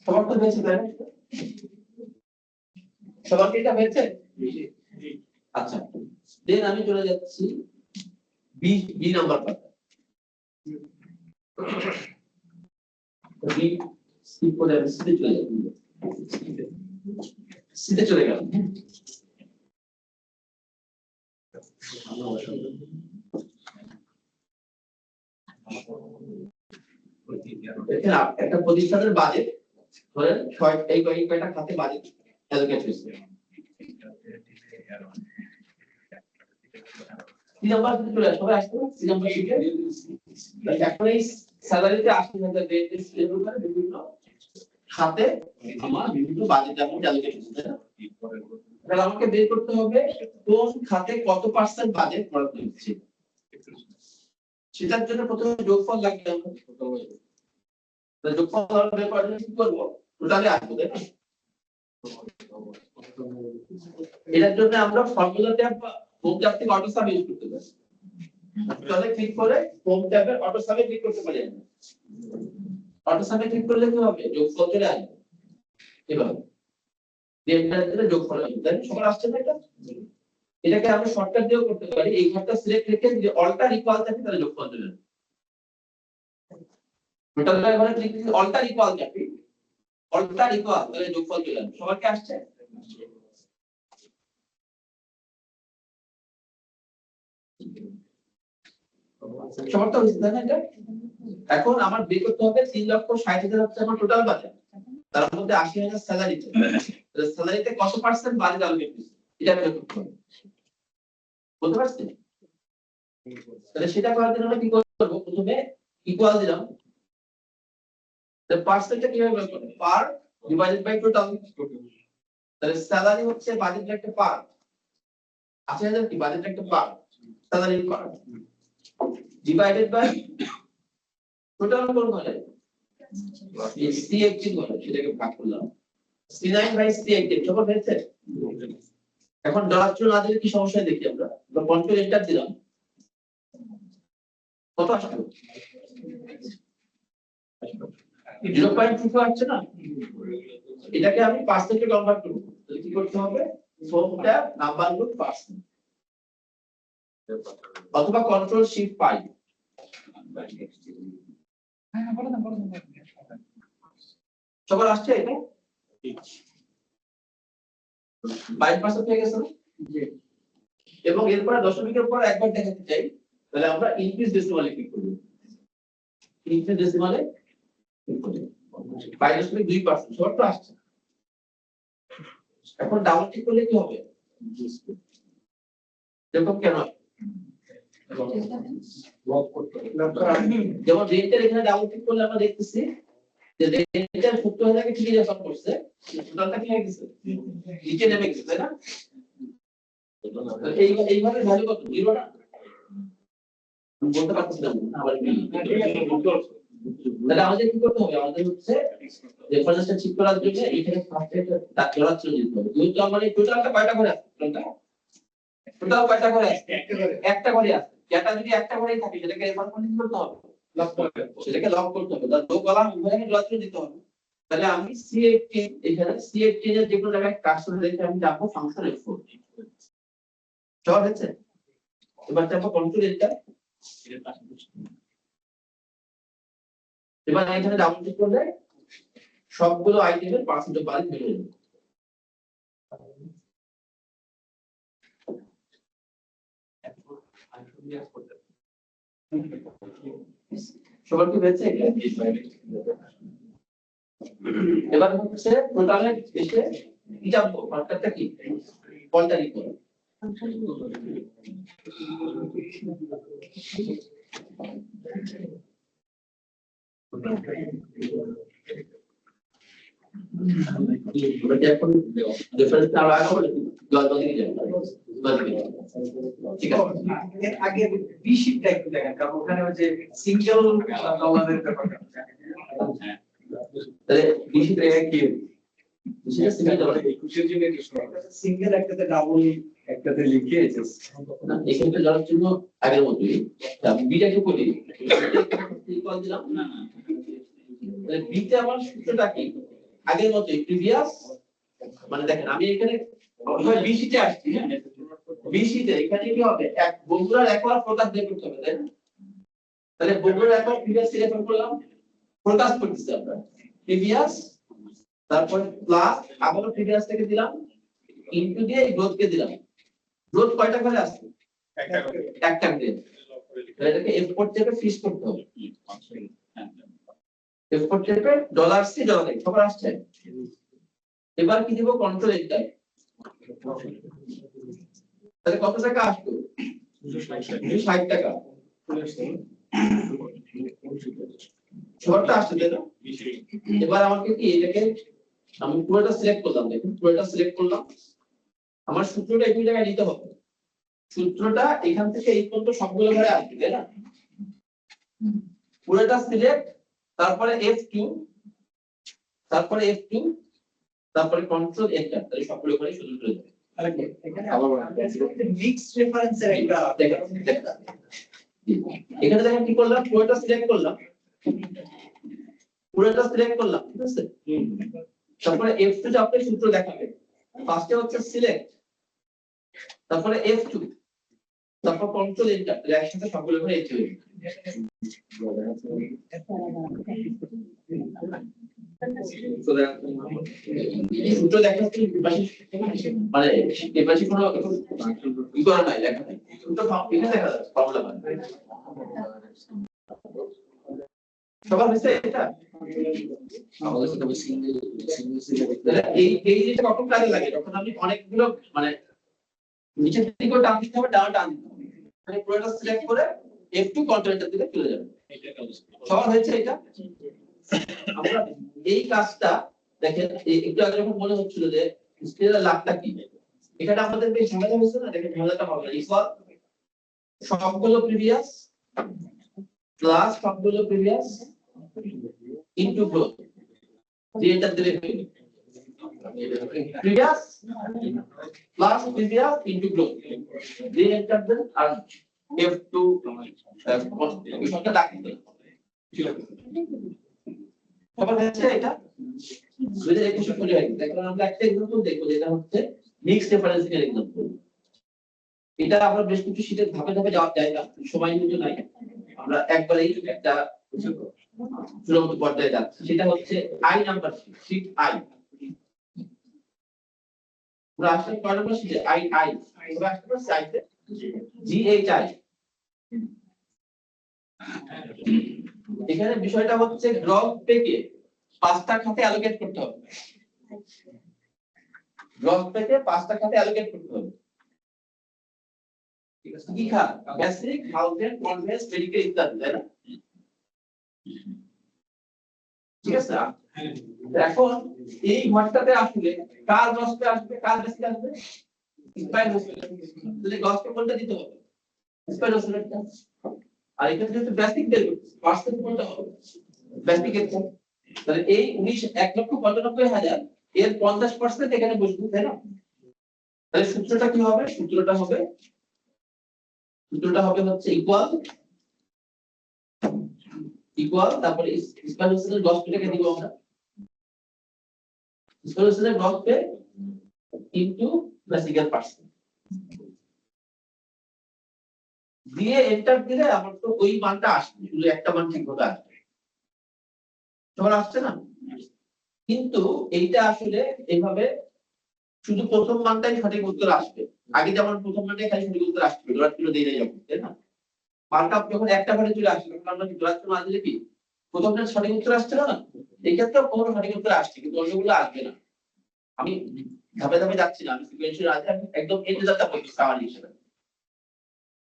সবার তো হয়েছে তাই না? সবার কি এটা হয়েছে? আচ্ছা, দেন আমি চলে যাচ্ছি বি বি নাম্বার পাতা। বি স্কিপ করে আমি সিতে চলে যাব, সিতে চলে গেলাম। এখানে একটা প্রতিষ্ঠানের বাজেট ধরেন এই কয়টা খাতে বাজেট অ্যালোকেট হয়েছে। তিন নাম্বার চলে আসবে, সবাই আসবে তিন নাম্বার শিখে। এখন এই স্যালারিতে ৮০,০০০ রেট করে বিভিন্ন খাতে আমার বিভিন্ন বাজেট অ্যামাউন্ট অ্যালোকেট হয়েছে, তাই না? তাহলে আমাকে বের করতে হবে কোন খাতে কত পার্সেন্ট বাজেট বরাদ্দ হচ্ছে। সেটার জন্য প্রথমে যোগফল লাগবে। আমরা যোগফল বের করার জন্য কি করব, টোটালে আসবে, তাই না? এটার জন্য আমরা ফর্মুলা ট্যাব বা হোম ট্যাব থেকে অটো সাব ইউজ করতে পারি। তাহলে ক্লিক করে হোম ট্যাবের অটো সাবে ক্লিক করতে পারি। আমরা অটো সাবে ক্লিক করলে কি হবে, যোগফল চলে আসবে এভাবে এন্টার যোগফল আসবে, তাই না? সবার আসছে না এটা? এটাকে আমরা শর্টকাট দিয়েও করতে পারি। এই ঘরটা সিলেক্ট রেখে যদি অল্টার ইকুয়াল থাকে তাহলে যোগফল চলে আসবে। টোটাল মানে ক্লিক করে অল্টার ইকুয়াল থাকে, অল্টার ইকুয়াল তাহলে যোগফল চলে আসবে। সবার কি আসছে? সবার তো হচ্ছে না এটা? এখন আমার বের করতে হবে ৩,৬০,০০০ হচ্ছে আমার টোটাল বাজেট, তার মধ্যে ৮০,০০০ স্যালারি। তাহলে স্যালারিতে কত পার্সেন্ট বাজেট অ্যালোকেট হয়েছে এটা বের করতে হবে, বুঝতে পারছেন? তাহলে সেটা করার জন্য আমরা কি করব, প্রথমে ইকুয়াল দিলাম। তাহলে পার্সেন্টটা কিভাবে বের করব, পার ডিভাইডেড বাই টোটাল। তাহলে স্যালারি হচ্ছে বাজেটের একটা পার্ট, ৮০,০০০ কি বাজেটের একটা পার্ট, স্যালারির পার্ট ডিভাইডেড বাই টোটাল কোন ঘরে C18 ঘরে, সেটাকে ভাগ করলাম C9 বাই C18। সবার হয়েছে? এখন ডলার চিহ্ন না দিলে কি সমস্যা দেখি আমরা কন্ট্রোল এন্টার দিলাম, কত আসলো? 0.25 আসছে না? এটাকে আমি পার্সেন্টে কনভার্ট করব। তাহলে কি করতে হবে, home tab number good percent অথবা কন্ট্রোল শিফট 5। সবার আসছে এটা? 22% হয়ে গেছে না? এবং এরপর দশমিকের পর একবার দেখাতে চাই, তাহলে আমরা ইনক্রিজ ডেসিমালে ক্লিক করব। ইনক্রিজ ডেসিমালে ক্লিক করব, 22.2% সবার তো আসছে। এখন ডাবল ক্লিক করলে কি হবে, দেখো কেন যেমন রেটের এখানে ডাবল ক্লিক করলে আমরা দেখতেছি যে রেঞ্জের 70,000 কে ঠিকই রেফার করছে, টোটালটা কি হয়ে গেছে নিচে নেমে গেছে, তাই না? এইভাবে ভ্যালু কত জিরো না, আমি বলতে পারছি না আবার তাহলে আমাদের কি করতে হবে, আমাদের হচ্ছে রেফারেন্সটা ঠিক করার জন্য এখানে ফার্স্টে দাগ ধরার জন্য দিতে হবে। দুই তো মানে টোটালটা কয়টা করে আছে, টোটাল কয়টা করে আছে, একটা করে আছে। যেটা যদি একটা করেই থাকে সেটাকে রেফার করতে হবে, সেটাকে লক করতে হবে, তার দো কলাম উভয়কে লক দিতে হবে। তাহলে আমি C18 এখানে C18 এর যে কোনো জায়গায় কার্সর রেখে আমি যাবো ফাংশন F4 সব হচ্ছে। এবার যাবো কন্ট্রোল এন্টার, এবার এখানে ডাবল ক্লিক করলে সবগুলো আইটেমের পার্সেন্টেজ ভ্যালু বের হয়ে যাবে। সবার কি হয়েছে? এবার হচ্ছে টোটালে এসে কি জানবো, ফাংশনটা কি পয়েন্টারি করে এখন ডিফারেন্স আর আগে হবে জলদি যাবে, ঠিক আছে। এর আগে বি শিটটা একটু দেখেন, কারণ ওখানে ওই যে সিঙ্গেল ডলারের ব্যাপারটা তাহলে বিশিতে কি বিশিতে সিঙ্গেল ডলার সিঙ্গেল একটাতে ডাবল একটাতে লিখে না, এখানে যাওয়ার জন্য আগের মতই আমি বিটা কি করি ইকুয়াল দিলাম না, তাহলে বিটা আমার সূত্রটা কি আগের মতই প্রিভিয়াস, মানে দেখেন আমি এখানে হয় বিসিতে আসছি, হ্যাঁ বিসিতে এখানে কি হবে এক বগুড়ার একবার ফোকাস বের করতে হবে, তাই না? তাহলে বগুড়ার একবার প্রিভিয়াস রেফার করলাম, ফোকাস করতেছি আমরা প্রিভিয়াস, তারপর প্লাস আবারও প্রিভিয়াস থেকে দিলাম ইনটু দিয়ে গ্রোথ কে দিলাম, গ্রোথ কয়টা করে আসছে একটা করে, এটাকে F4 চেপে ফিক্স করতে হবে, F4 চেপে ডলার সি ডলার এ সবার আসছে। এবার কি দিব কন্ট্রোল এন্টার, তাহলে কত টাকা আসলো 260 টাকা, সবটা আসছে তাই না? এবার আমাকে কি এটাকে আমি পুরোটা সিলেক্ট করলাম, দেখুন পুরোটা সিলেক্ট করলাম, আমার সূত্রটা এই জায়গায় নিতে হবে, সূত্রটা এখান থেকে এই পর্যন্ত সবগুলো ঘরে আসবে তাই না? পুরোটা সিলেক্ট, তারপরে F2, তারপরে F2, তারপরে কন্ট্রোল এন্টার, তাহলে সবগুলো ঘরে শুরু করে দেবে। এখানে আবার মিক্সড রেফারেন্সের একটা এখানে দেখেন কি করলাম, পুরোটা সিলেক্ট করলাম, পুরোটা সিলেক্ট করলাম, ঠিক আছে? তারপরে F2 চাপলে সূত্র দেখাবে, ফার্স্টে হচ্ছে সিলেক্ট, তারপরে F2, তারপর কন্ট্রোল এন্টার, একসাথে সবগুলো ঘরে এসে যাবে। সূত্র দেখাচ্ছি মানে এপাশে কোনো ই করা নাই, লেখা নাই, সূত্র এখানে দেখা যাচ্ছে প্রবলেম হয় সবার হয়েছে এটা। এই জিনিসটা কখন কাজে লাগে, যখন আপনি অনেকগুলো মানে নিচের দিকে টান দিতে হবে, ডান টান দিতে হবে, মানে পুরোটা সিলেক্ট করে F2 কন্ট্রোলটার দিকে চলে যাবে। সবার হয়েছে এটা? আমরা এই কাজটা দেখেন একটু আগে যখন মনে হচ্ছিল যে স্কেলার লাভটা কি, এখানে আমাদের বেশ ঝামেলা হয়েছে না, দেখেন ঝামেলাটা হবে না, ইকুয়াল সবগুলো প্রিভিয়াস প্লাস সবগুলো প্রিভিয়াস ইনটু গ্রোথ দিয়ে এটা দিলে previous plus previous into growth দিয়ে এন্টার দেন, আর F2 সবটা ডাকতে সবার হচ্ছে এটা 2021 সালে হয়েছে। দেখুন আমরা একটা एग्जांपल দেখব, যেটা হচ্ছে মিক্সড রেফারেন্সিং এর एग्जांपल। এটা আমরা বেশ কিছু শীটের ধাপে ধাপে যাওয়া যায় না, সময় কিন্তু নাই, আমরা একবারেই একটা চূড়ান্ত পর্যায়ে যাচ্ছি, সেটা হচ্ছে আই নাম্বার শীট আই। আমরা আসলে কয় নাম্বার শীটে আই আমরা আসতে পারছি আইতে GHI। এখানে বিষয়টা হচ্ছে গ্রস পেকে 5টা খাতে অ্যালোকেট করতে হবে, গ্রস পেকে 5টা খাতে অ্যালোকেট করতে হবে, ঠিক আছে? কি খাত? বেসিক, হাউজিং, কনভেন্স, মেডিকেল ইত্যাদি, তাই না? ঠিক আছে? এখন এই ঘরটাতে আসলে কার গসপে আসবে, কার বেসিক আসবে? Spine oscillator. তাহলে গসপে কোনটা দিতে হবে? Spine oscillator. আর এখানে যেহেতু বেসিক বের করতেছি, পার্সেন্ট কোনটা হবে? বেসিক এর। তাহলে এই 1,95,000 এর 50% এখানে বসবে, তাই না? তাহলে সূত্রটা কি হবে? সূত্রটা হবে হচ্ছে ইকুয়াল তারপরে স্পাইন অসিলেটর গসপেটাকে দিব আমরা স্পাইন অসিলেটর গসপে ইনটু বেসিকের পার্সেন্ট দিয়ে এন্টার দিলে আমার তো ওই মানটা আসবে, শুধু একটা মান ঠিকভাবে আসবে। সবার আসছে না? কিন্তু এইটা আসলে এইভাবে শুধু প্রথম মানটাই সঠিক উত্তর আসবে। আগে যেমন প্রথম মানটাই খালি সঠিক উত্তর আসবে, ডলার কিলো দিয়ে যাবো, তাই না? মার্কআপ যখন একটা ঘরে চলে আসবে তখন আমরা ডলার কিলো না দিলে কি প্রথমটা সঠিক উত্তর আসছে না? এই ক্ষেত্রে কোনো সঠিক উত্তর আসছে কিন্তু অন্যগুলো আসবে না। আমি ধাপে ধাপে যাচ্ছি না, আমি সিকোয়েন্সিয়াল আছে, আমি একদম এন্ড রেজাল্টটা বলছি সামারি হিসেবে।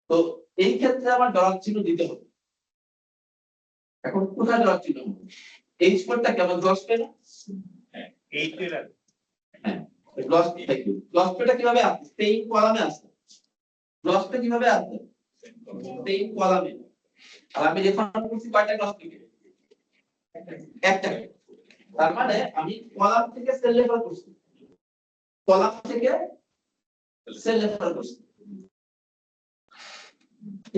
তো এই ক্ষেত্রে আমার ডলার চিহ্ন দিতে হবে। এখন কোথায় ডলার চিহ্ন হবে? এই স্কোরটা কেমন গ্রস পে না? হ্যাঁ, গ্রস পে কি? গ্রস পেটা কিভাবে আসছে? সেম কলামে আসছে। গ্রস পে কিভাবে আসছে? সেম কলামে। আর আমি রেফার করছি কয়টা গ্রস পে? একটা। তার মানে আমি কলাম থেকে সেল রেফার করছি, কলাম থেকে সেল রেফার করছি।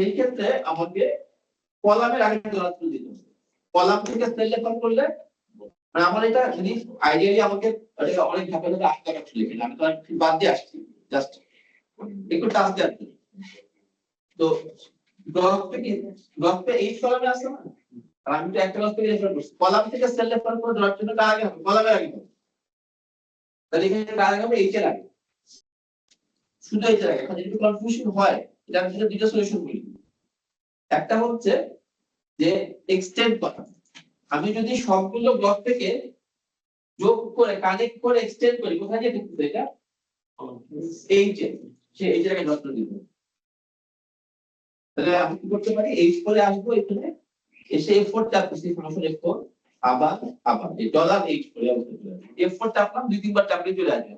এই ক্ষেত্রে আমাকে কলামের আগে ডলার চিহ্ন দিতে হবে। কলাম থেকে সেল রেফার করলে মানে আমার এটা যদি আইডিয়ালি আমাকে এটা অনেক ধাপে ধাপে আসতে হবে লিখে, আমি তো বাদ দিয়ে আসছি, জাস্ট একটু টাচ দিয়ে আসছি। তো গ্রস পে এই কলামে আছে না? আর আমি তো একটা গ্রস পে রেফার করছি, কলাম থেকে সেল রেফার করে ডলার চিহ্ন কার আগে হবে? কলামের আগে হবে। তাহলে এখানে কার আগে হবে? এইচের আগে, শুধু এইচের আগে। এখন যদি কনফিউশন হয় এটা আমি দুটো সলিউশন বলি। একটা হচ্ছে যে এক্সটেন্ড করা। আমি যদি সবগুলো ব্লক থেকে যোগ করে কানেক্ট করে এক্সটেন্ড করি, কোথায় যেতে হবে এটা? এইচে, সে এই জায়গায় যত্ন দিব। তাহলে আমি কি করতে পারি? এইচ করে আসবো এখানে, এসে F4 চাপছি, ফাংশন F4 আবার এই ডলার এইচ করে অবস্থা চলে আসবে। F4 চাপলাম, দুই তিনবার চাপলে চলে আসবে।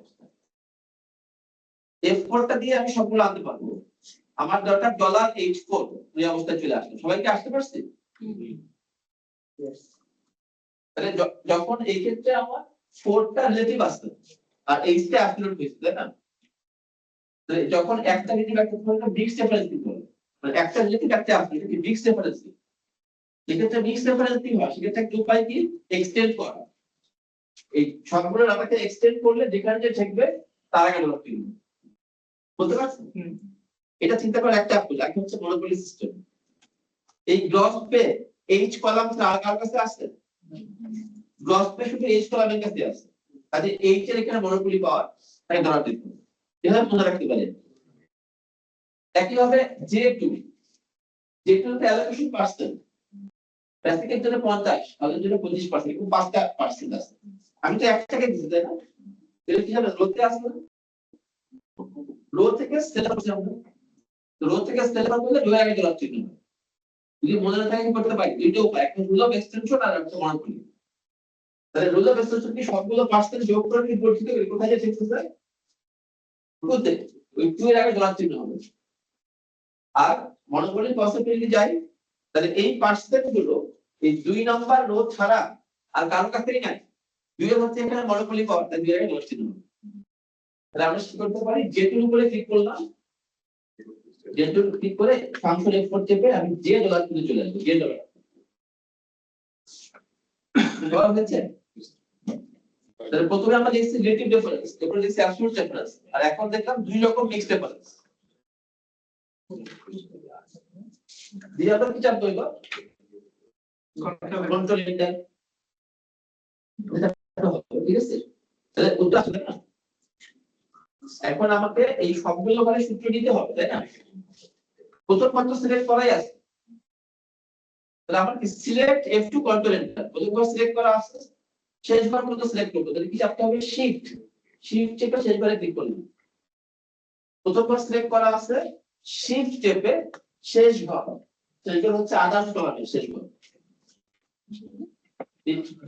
F4 টা দিয়ে আমি সবগুলো আনতে পারবো। আমার দরকার ডলার H4 ওই অবস্থায় চলে আসবে। সবাই কি আসতে পারছে? তাহলে যখন এই ক্ষেত্রে আমার 4 টা রিলেটিভ আসছে আর H টা অ্যাবসলিউট হয়েছে, তাই না? তাহলে যখন একটা রিলেটিভ একটা ধরনের মিক্স রেফারেন্স দিতে হবে, মানে একটা রিলেটিভ একটা অ্যাবসলিউট কি মিক্স রেফারেন্স। যেক্ষেত্রে মিক্স রেফারেন্স কি হয়, সেক্ষেত্রে একটা উপায় কি এক্সটেন্ড করা। এই সবগুলো আমাকে এক্সটেন্ড করলে যেখানে যে থাকবে তার আগে ডলার চিহ্ন বলতে পারছেন? এটা চিন্তা করার একটা অ্যাপ্রোচ, একটা হচ্ছে মনোপলি সিস্টেম। এই গ্রস পে এইচ কলাম কার কাছে আছে? গ্রস পে শুধু এইচ কলামের কাছে আছে। তাহলে এইচ এর এখানে মনোপলি পাওয়ার তাই ধরা দিতে হবে। এভাবে মনে রাখতে পারেন। একইভাবে J2 তে অ্যালোকেশন পার্সেন্ট বেসিকের জন্য 50, তাদের জন্য 25%, এবং 5টা পার্সেন্ট আছে। আমি তো একটাকে দিতে তাই না? এটা কি হবে? রোতে আসবে, রো থেকে সেল করতে হবে। রো থেকে সেল করলে রো আগে ডলার চিহ্ন হবে। যদি মনে না থাকে করতে পারি দুইটা উপায়, একটা রুল অফ এক্সটেনশন আর একটা মনোপলি। তাহলে রুল অফ এক্সটেনশন কি সবগুলো পার্সেন্ট যোগ করে কি পরিচিত করি, কোথায় যে ঠিক আছে বুঝতে ওই 2 এর আগে ডলার চিহ্ন হবে। আর মনোপলি পসিবিলিটি যাই, তাহলে এই পার্সেন্ট গুলো এই 2 নাম্বার রো ছাড়া আর কারো কাছেই নাই। 2 এর হচ্ছে এখানে মনোপলি পাওয়ার, তাই 2 এর আগে ডলার চিহ্ন হবে। তাহলে আমরা কি করতে পারি? J2 উপরে ক্লিক করলাম, J2 ক্লিক করে ফাংশন F4 চেপে আমি যে ডলার চিহ্ন চলে আসবো, যে ডলার ডলার হচ্ছে। তাহলে প্রথমে আমরা লিখছি রিলেটিভ ডিফারেন্স, তারপর লিখছি অ্যাবসলিউট ডিফারেন্স, আর এখন দেখলাম দুই রকম মিক্সড ডিফারেন্স। দিয়ে আমরা কি চাপ দেব? Control enter. ঠিক আছে? তাহলে উত্তর আসবে না? এখন আমাকে এই সবগুলো মানে সূত্র দিতে হবে, তাই না? প্রথম মাত্র সিলেক্ট করাই আছে। তাহলে আমার কি সিলেক্ট F2 কন্ট্রোল এন্টার, প্রথমবার সিলেক্ট করা আছে, শেষবার পর্যন্ত সিলেক্ট করব। তাহলে কি চাপতে হবে? শিফট চেপে শেষবারে ক্লিক করলাম। প্রথমবার সিলেক্ট করা আছে, শিফট চেপে শেষবার, সেটা হচ্ছে আদার্স কলামের শেষবার।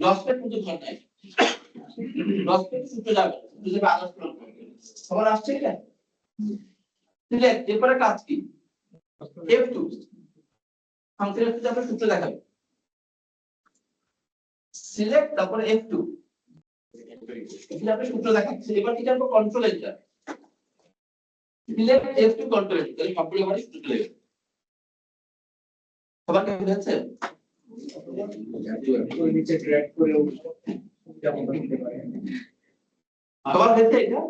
গ্লসপেট কিন্তু ঘর নাই, গ্লসপেট সূত্র যাবে সূত্র যাবে আদার্স প্রয়োগ করবে। সবার আসছে এটা সিলেক্ট, এরপরে কাজ কি F2 ফাংশন F2 তে আমরা সূত্র দেখাবো সিলেক্ট, তারপরে F2 এখানে আমরা সূত্র দেখাচ্ছি। এবার কি করব control enter, select F2 control enter, তাহলে সবগুলো বারে সূত্র চলে গেছে। সবার কি হয়েছে? ওই নিচে ড্র্যাগ করে যেমন করতে পারে। সবার হয়েছে এটা?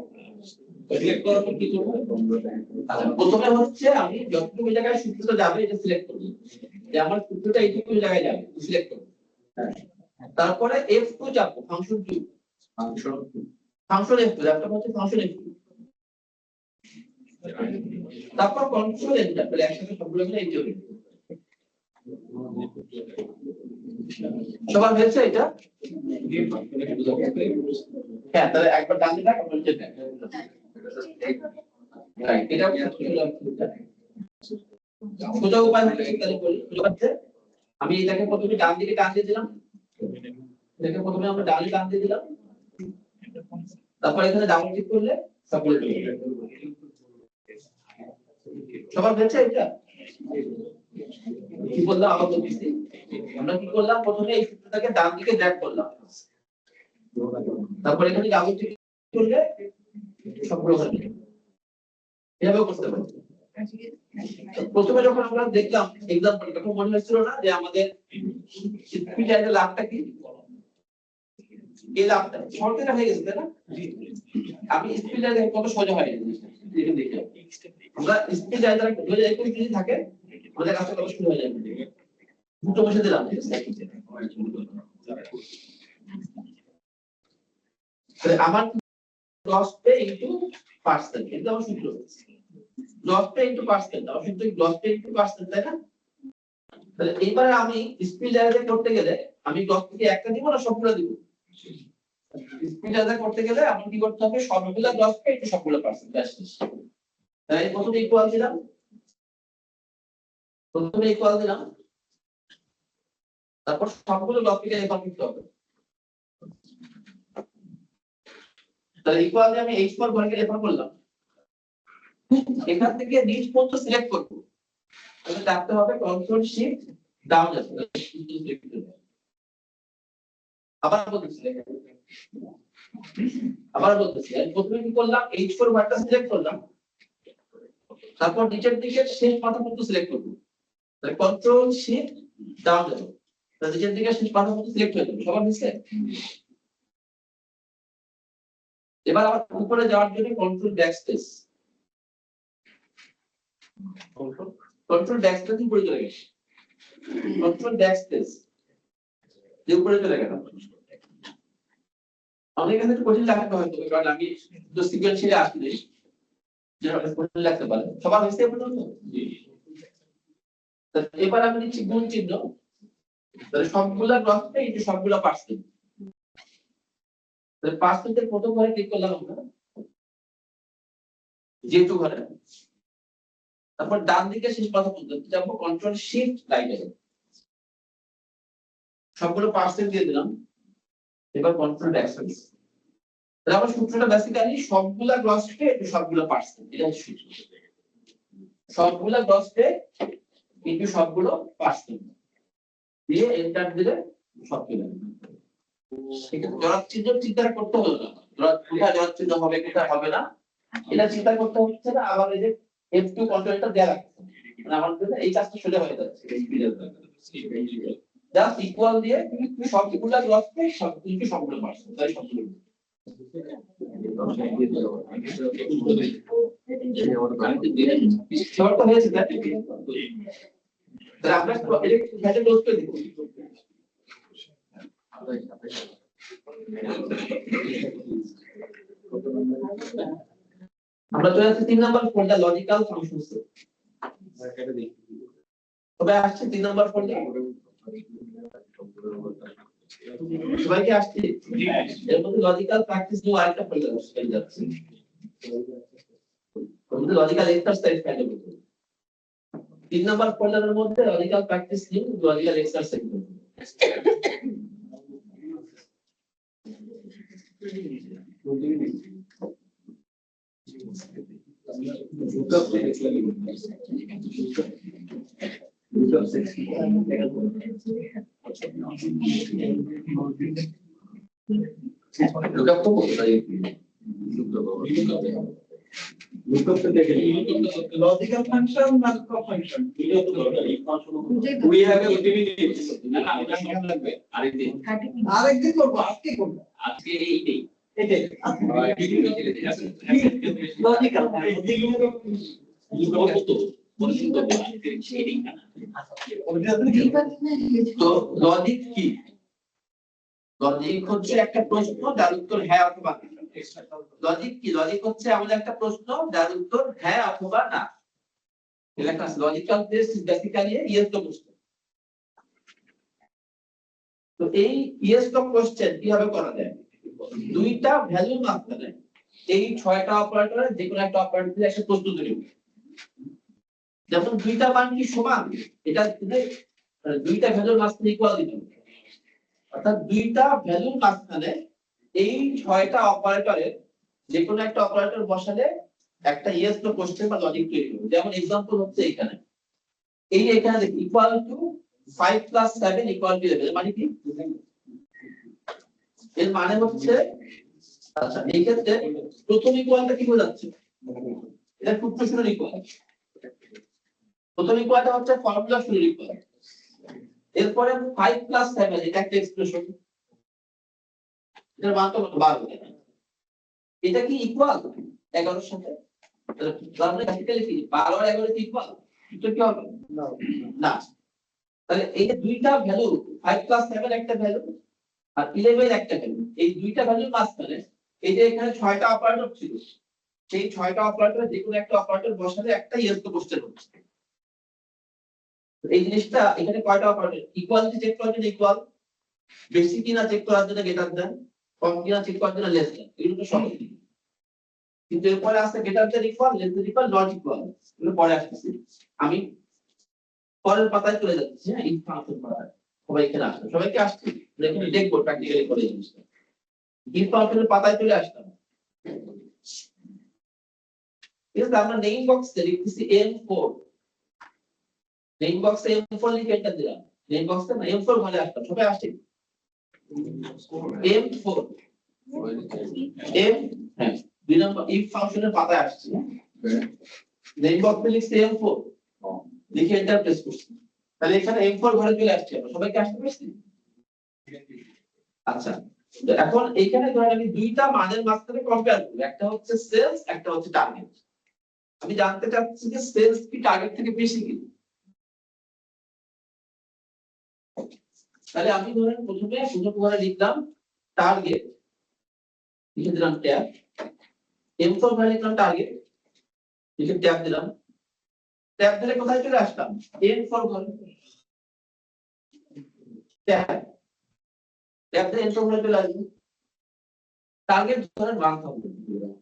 সিলেক্ট করার পর কি করব? আচ্ছা, প্রথমে হচ্ছে আমি যতটুকু জায়গায় সূত্রটা যাবে এটা সিলেক্ট করব, যে আমার সূত্রটা এইটুকু জায়গায় যাবে সিলেক্ট করব। তারপরে F2 চাপবো, ফাংশন 2 ফাংশন F2 ল্যাপটপ হচ্ছে ফাংশন F2, তারপর কন্ট্রোল এন্টার, তাহলে একসাথে সবগুলো মিলে এই হবে। সবার হয়েছে এটা? হ্যাঁ, তাহলে একবার ডান দিকে একবার নিচে দেন। রাইট, এটা সোজা উপায় হলো তাহলে বলি সোজা হচ্ছে আমি এটাকে প্রথমে ডান দিকে টান দিয়ে দিলাম, এটাকে প্রথমে আমরা ডানে টান দিয়ে দিলাম, তারপর এখানে ডাবল ক্লিক করলে সবগুলো চলে যাবে। সবার হয়েছে এটা? কি বললাম আবার বলতেছি, আমরা কি করলাম প্রথমে এই সূত্রটাকে ডান দিকে ড্র্যাগ করলাম, তারপর এখানে ডাবল ক্লিক করলে সবগুলো হয়ে যাবে। এভাবে করতে পারি। প্রথমে যখন আমরা দেখলাম एग्जांपल, তখন মনে হচ্ছিল না যে আমাদের স্পিডের লাভটা কি, এই লাভটা শর্টকাট হয়ে গেছে তাই না? আমি স্পিডের কত সোজা হয় দেখে দেখে আমরা স্পিড যারা ধরে যাই কোনো কিছু থাকে আমাদের কাজটা কত শুরু হয়ে যাবে। দুটো বসে দিলাম, তাহলে আমার গ্রস পে ইনটু পার্সেন্ট, এটা আমার সূত্র। গ্রস পে ইনটু পার্সেন্ট, আমার সূত্র গ্রস পে ইনটু পার্সেন্ট, তাই না? তাহলে এইবারে আমি স্পিড জায়গাতে করতে গেলে আমি গ্রস থেকে একটা দিব না সবগুলো দিব? স্পিড জায়গা করতে গেলে আমার কি করতে হবে, সবগুলো গ্রস পে ইনটু সবগুলো পার্সেন্ট। তাই প্রথমে ইকুয়াল দিলাম, তারপর সবগুলো গ্রস থেকে এবার করতে হবে। তাহলে ইকুয়াল দিয়ে আমি h4 ঘরকে রেফার করলাম, এখান থেকে নিচ পর্যন্ত সিলেক্ট করব, তাহলে চাপতে হবে কন্ট্রোল শিফট ডাউন যাবে। আবার বলতেছি আমি প্রথমে কি করলাম h4 ঘরটা সিলেক্ট করলাম, তারপর নিচের দিকে শেষ পাতা পর্যন্ত সিলেক্ট করব, তাহলে কন্ট্রোল শিফট ডাউন যাবে, তাহলে নিচের দিকে শেষ পাতা পর্যন্ত সিলেক্ট হয়ে যাবে। সবার হয়েছে? এবার আমার উপরে যাওয়ার জন্য কন্ট্রোল ব্যাকস্পেস, কন্ট্রোল ব্যাকস্পেস উপরে চলে গেছে, কন্ট্রোল ব্যাকস্পেস যে উপরে চলে গেল। আমাদের কাছে একটু কঠিন লাগতে হয়তো, কারণ আমি তো সিকোয়েন্সিয়ালি আসলে যেটা কঠিন লাগতে পারে। সবার হয়েছে পর্যন্ত? এবার আমি নিচ্ছি গুণ চিহ্ন, তাহলে সবগুলা গ্রসে এই যে সবগুলা পার্সেন্ট, তাহলে পার্সেন্টের প্রথম ঘরে ক্লিক করলাম আমরা যেহেতু ঘরে, তারপর ডান দিকে শেষ পাতা পর্যন্ত যাবো কন্ট্রোল শিফট রাইট যাবে, সবগুলো পার্সেন্ট দিয়ে দিলাম। এবার কন্ট্রোল ব্যাকস্পেস, তাহলে আমার সূত্রটা বেসিক্যালি সবগুলা গ্রস পে ইনটু সবগুলা পার্সেন্ট, এটা হচ্ছে সূত্র। সবগুলা গ্রস পে ইনটু সবগুলো পার্সেন্ট দিয়ে এন্টার দিলে সব চলে যাবে। এটা জড়াত চিহ্ন চিন্তা করতে হবে না, কোথায় জড়াত চিহ্ন হবে কোথায় হবে না এটা চিন্তা করতে হচ্ছে না। আবার এই যে F2 কন্ট্রোলটা দেয়া লাগছে, মানে আমার জন্য এই কাজটা সোজা হয়ে যাচ্ছে। এই ভিডিও জাস্ট ইকুয়াল দিয়ে তুমি সবগুলা গ্রস পে সব ইনটু সবগুলো পার্সেন্ট, তাই সবগুলো শর্ট হয়েছে তাই আমরা এটা ক্লোজ করে দিব। আমরা চলে আসছি 3 নাম্বার ফোল্ডার লজিক্যাল ফাংশনস। তবে আসছে 3 নাম্বার ফোল্ডার, সবাই কি আসছে? এর মধ্যে লজিক্যাল প্র্যাকটিস নিয়ে আরেকটা ফোল্ডার আসছে যাচ্ছে, ওর মধ্যে লজিক্যাল এক্সারসাইজ ফাইল হবে। 3 নাম্বার ফোল্ডারের মধ্যে লজিক্যাল প্র্যাকটিস নিয়ে লজিক্যাল এক্সারসাইজ হবে। লুকআপ তো বলতে পারি লজিক্যাল ফাংশন না lookup function We have a utility. না না ওটা সব লাগবে আরেকদিন আরেকদিন করব আজকে করব আজকে এইটাই এটাই লজিক্যাল তো লজিক কি লজিক হচ্ছে একটা প্রশ্ন যার উত্তর হ্যাঁ অথবা না লজিক কি লজিক হচ্ছে আমাদের একটা প্রশ্ন যার উত্তর হ্যাঁ অথবা না এটা logical test basically yes no question তো এই ইয়েস নো কোশ্চেন কিভাবে করা যায় দুইটা ভ্যালুর মাঝখানে এই 6টা অপারেটরে যে কোনো একটা অপারেটর দিয়ে একটা প্রশ্ন তৈরি হবে যেমন দুইটা মান কি সমান এটা দুইটা ভ্যালুর মাঝখানে ইকুয়াল দিতে হবে অর্থাৎ দুইটা ভ্যালুর মাঝখানে এই 6টা অপারেটরের যে কোনো একটা অপারেটর বসালে একটা ইয়েস নো কোশ্চেন বা লজিক তৈরি হবে যেমন एग्जांपल হচ্ছে এখানে এই এখানে দেখি ইকুয়াল টু 5 + 7 ইকুয়াল টু 11 মানে কি এর মানে হচ্ছে আচ্ছা এই ক্ষেত্রে প্রথম ইকুয়ালটা কি হয়ে যাচ্ছে এটা সূত্র শুরুর ইকুয়াল প্রথম ইকুয়ালটা হচ্ছে ফর্মুলা শুরুর ইকুয়াল এরপরে 5 + 7 এটা একটা এক্সপ্রেশন এর মান তো 12 এটা কি ইকুয়াল 11 এর সাথে তাহলে গ্রাফিক্যালি কি 12 আর 11 কি ইকুয়াল এটা কি হবে না তাহলে এই যে দুইটা ভ্যালু 5 + 7 একটা ভ্যালু আর 11 একটা ভ্যালু এই দুইটা ভ্যালুর মাঝখানে এই যে এখানে 6টা অপারেটর ছিল সেই 6টা অপারেটরে যে কোনো একটা অপারেটর বসালে একটা ইয়েস নো কোশ্চেন হচ্ছে এই জিনিসটা এখানে কয়টা অপারেটর ইকুয়ালিটি চেক করার জন্য ইকুয়াল বেশি কিনা চেক করার জন্য গ্রেটার দেন কম কিনা চেক করার জন্য লেস দেন এগুলো তো সহজ কিন্তু এরপরে আছে greater than equal less than equal not equal এগুলো পরে আসছে আমি পরের পাতায় চলে যাচ্ছি হ্যাঁ ইফ ফাংশন পাতায় সবাই এখানে আসবে সবাইকে আসছে দেখুন দেখবো প্র্যাকটিক্যালি করে জিনিসটা ইফ ফাংশনের পাতায় চলে আসলাম এর আমরা নেম বক্সে লিখতেছি m4 নেম বক্সে m4 লিখে এটা দিলাম নেম বক্সে না m4 ঘরে আসলাম সবাই আসছে m4 m হ্যাঁ দুই নম্বর ইফ ফাংশনের পাতায় আসছে নেম বক্সে লিখছি m4 লিখে এন্টার প্রেস করছি তাহলে এখানে m4 ঘরে চলে আসছে সবাইকে আসতে পারছি আচ্ছা তো এখন এইখানে ধরেন আমি দুইটা মানের মাঝখানে কম্পেয়ার করব একটা হচ্ছে সেলস একটা হচ্ছে টার্গেট আমি জানতে চাচ্ছি যে সেলস কি টার্গেট থেকে বেশি কি তাহলে আমি ধরেন প্রথমে ঘরে লিখলাম টার্গেট লিখে দিলাম ট্যাব m4 ঘরে লিখলাম টার্গেট লিখে ট্যাব দিলাম ট্যাব দিলে কোথায় চলে আসলাম m4 ঘরে ট্যাব ট্যাব দিলে m4 ঘরে চলে আসবে টার্গেট ধরেন 1000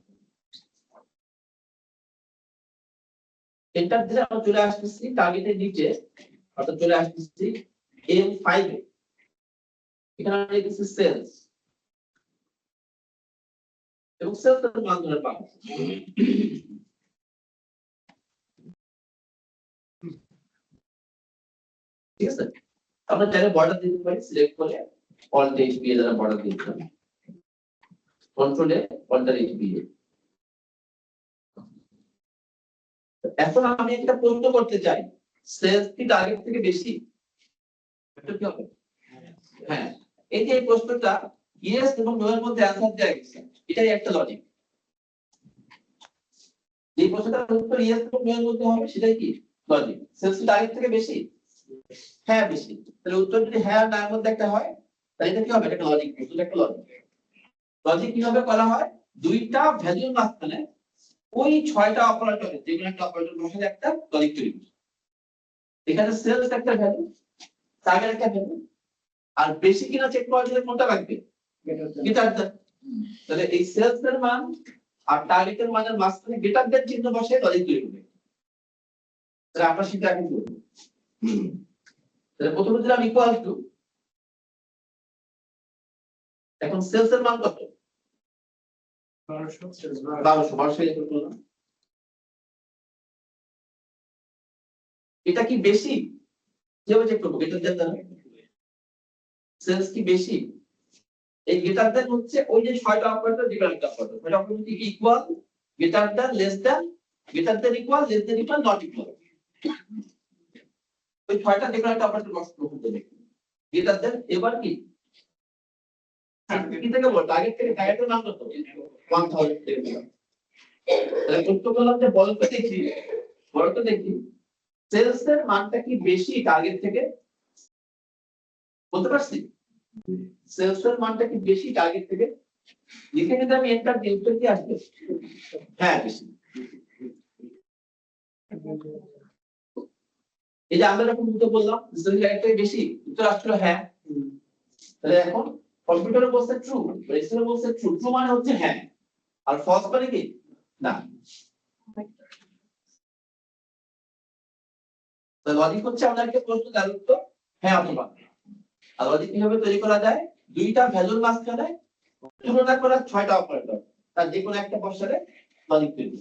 এন্টার দিলে আমরা চলে আসতেছি টার্গেটের নিচে অর্থাৎ চলে আসতেছি M5 এ এখানে আমরা লিখতেছি সেলস এবং সেলস এর মান ধরে পাবো ঠিক আছে আমরা চাইলে বর্ডার দিতে পারি সিলেক্ট করে অল্ট এইচ পি দ্বারা বর্ডার দিতে পারি কন্ট্রোল এ অল্টার এইচ পি এখন আমি একটা প্রশ্ন করতে চাই সেলস কি টার্গেট থেকে বেশি এটা কি হবে হ্যাঁ এই যে প্রশ্নটা ইয়েস এবং নো এর মধ্যে অ্যানসার দেয়া গেছে এটাই একটা লজিক এই প্রশ্নটার উত্তর ইয়েস এবং নো এর মধ্যে হবে সেটাই কি লজিক সেলস কি টার্গেট থেকে বেশি হ্যাঁ বেশি তাহলে উত্তর যদি হ্যাঁ আর না এর মধ্যে একটা হয় তাহলে এটা কি হবে এটা লজিক প্রশ্নটা একটা লজিক লজিক কিভাবে করা হয় দুইটা ভ্যালুর মাঝখানে ওই 6টা অপারেটরে যে কোনো একটা অপারেটর বসালে একটা লজিক তৈরি হবে এখানে সেলস একটা ভ্যালু টার্গেট একটা ভ্যালু আর বেশি কিনা চেক করার জন্য কোনটা লাগবে গ্রেটার দেন তাহলে এই সেলস এর মান আর টার্গেটের মানের মাঝখানে গ্রেটার দেন চিহ্ন বসিয়ে লজিক তৈরি হবে তাহলে আমরা সেটা এখন করব তাহলে প্রথমে দিলাম ইকুয়াল টু এখন সেলস এর মান কত 1200 লিখে করলাম। এটা কি বেশি? কিভাবে চেক করবো? গ্রেটার দেন দ্বারা সেলস কি বেশি? এই গ্রেটার দেন হচ্ছে ওই যে 6টা অপারেটর ডিফারেন্ট অপারেটর, এটা হচ্ছে equal, greater than, less than, greater than, equal, less than, equal, not equal. ওই 6টা ডিফারেন্ট অপারেটর বক্স করতে দেখি। গ্রেটার দেন এবার কি কি থেকে বল টার্গেট থেকে টার্গেটের নাম কত? 1000 থেকে দিলাম। তাহলে প্রশ্ন করলাম যে বলতে দেখি সেলস এর মানটা কি বেশি টার্গেট থেকে? বলতে পারছি সেলস এর মানটা কি বেশি টার্গেট থেকে? লিখে যদি আমি এন্টার দিই উত্তর কি আসবে? হ্যাঁ বেশি। এই যে আমরা যখন উত্তর বললাম সেলস এর থেকে বেশি, উত্তর আসছিল হ্যাঁ। তাহলে এখন কম্পিউটারে বলছে ট্রু, রেজিস্টারে বলছে ট্রু, ট্রু মানে হচ্ছে হ্যাঁ, আর ফলস মানে কি না। তো লজিক হচ্ছে আপনাকে প্রশ্ন দেওয়ার উত্তর হ্যাঁ অথবা। আর লজিক কিভাবে তৈরি করা যায়? দুইটা ভ্যালুর মাঝখানে তুলনা করা 6টা অপারেটর, তার যে কোনো একটা বসালে লজিক তৈরি।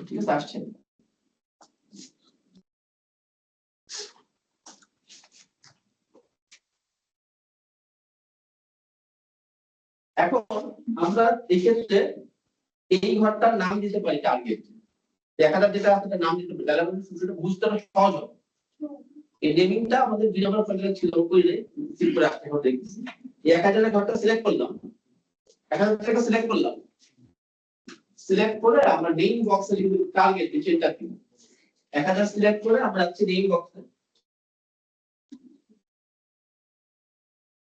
ঠিক আছে, আসছে। এখন আমরা এই ক্ষেত্রে এই ঘরটার নাম দিতে পারি টার্গেট। 1000 যেটা আছে তার নাম দিতে পারি, তাহলে আমাদের সূত্রটা বুঝতে আরো সহজ হবে। এই নেমিংটা আমাদের 2 নম্বর ফর্মুলা ছিল, কইলে সিল করে আসতে হবে। দেখছি এই 1000 এর ঘরটা সিলেক্ট করলাম, 1000 টাকা সিলেক্ট করলাম, সিলেক্ট করে আমরা নেম বক্সে লিখব টার্গেট সেটা কি 1000 সিলেক্ট করে আমরা যাচ্ছি নেম বক্সে,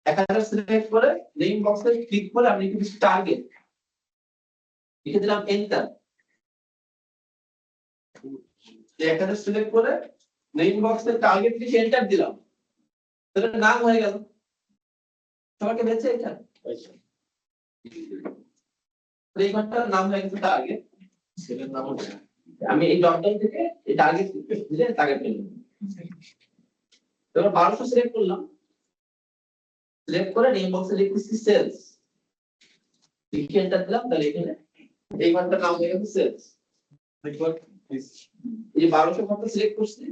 1000 সিলেক্ট করে নেম বক্সে ক্লিক করে আমি লিখব টার্গেট, লিখে দিলাম এন্টার। 1000 সিলেক্ট করে নেম বক্সে টার্গেট লিখে এন্টার দিলাম, তাহলে নাম হয়ে গেল। সবাইকে বেঁচে এটা এই ঘরটার নাম হয়ে গেছে টার্গেট। সেটার নাম হচ্ছে আমি এই ডটডাউন থেকে এই টার্গেট দিলে টার্গেট পেলাম। এবার 1200 সিলেক্ট করলাম, সিলেক্ট করে নেম বক্সে লিখতেছি সেলস, লিখে এন্টার দিলাম, তাহলে এখানে এই ঘরটার নাম হয়ে গেছে সেলস। এই 1200 ঘরটা সিলেক্ট করছি,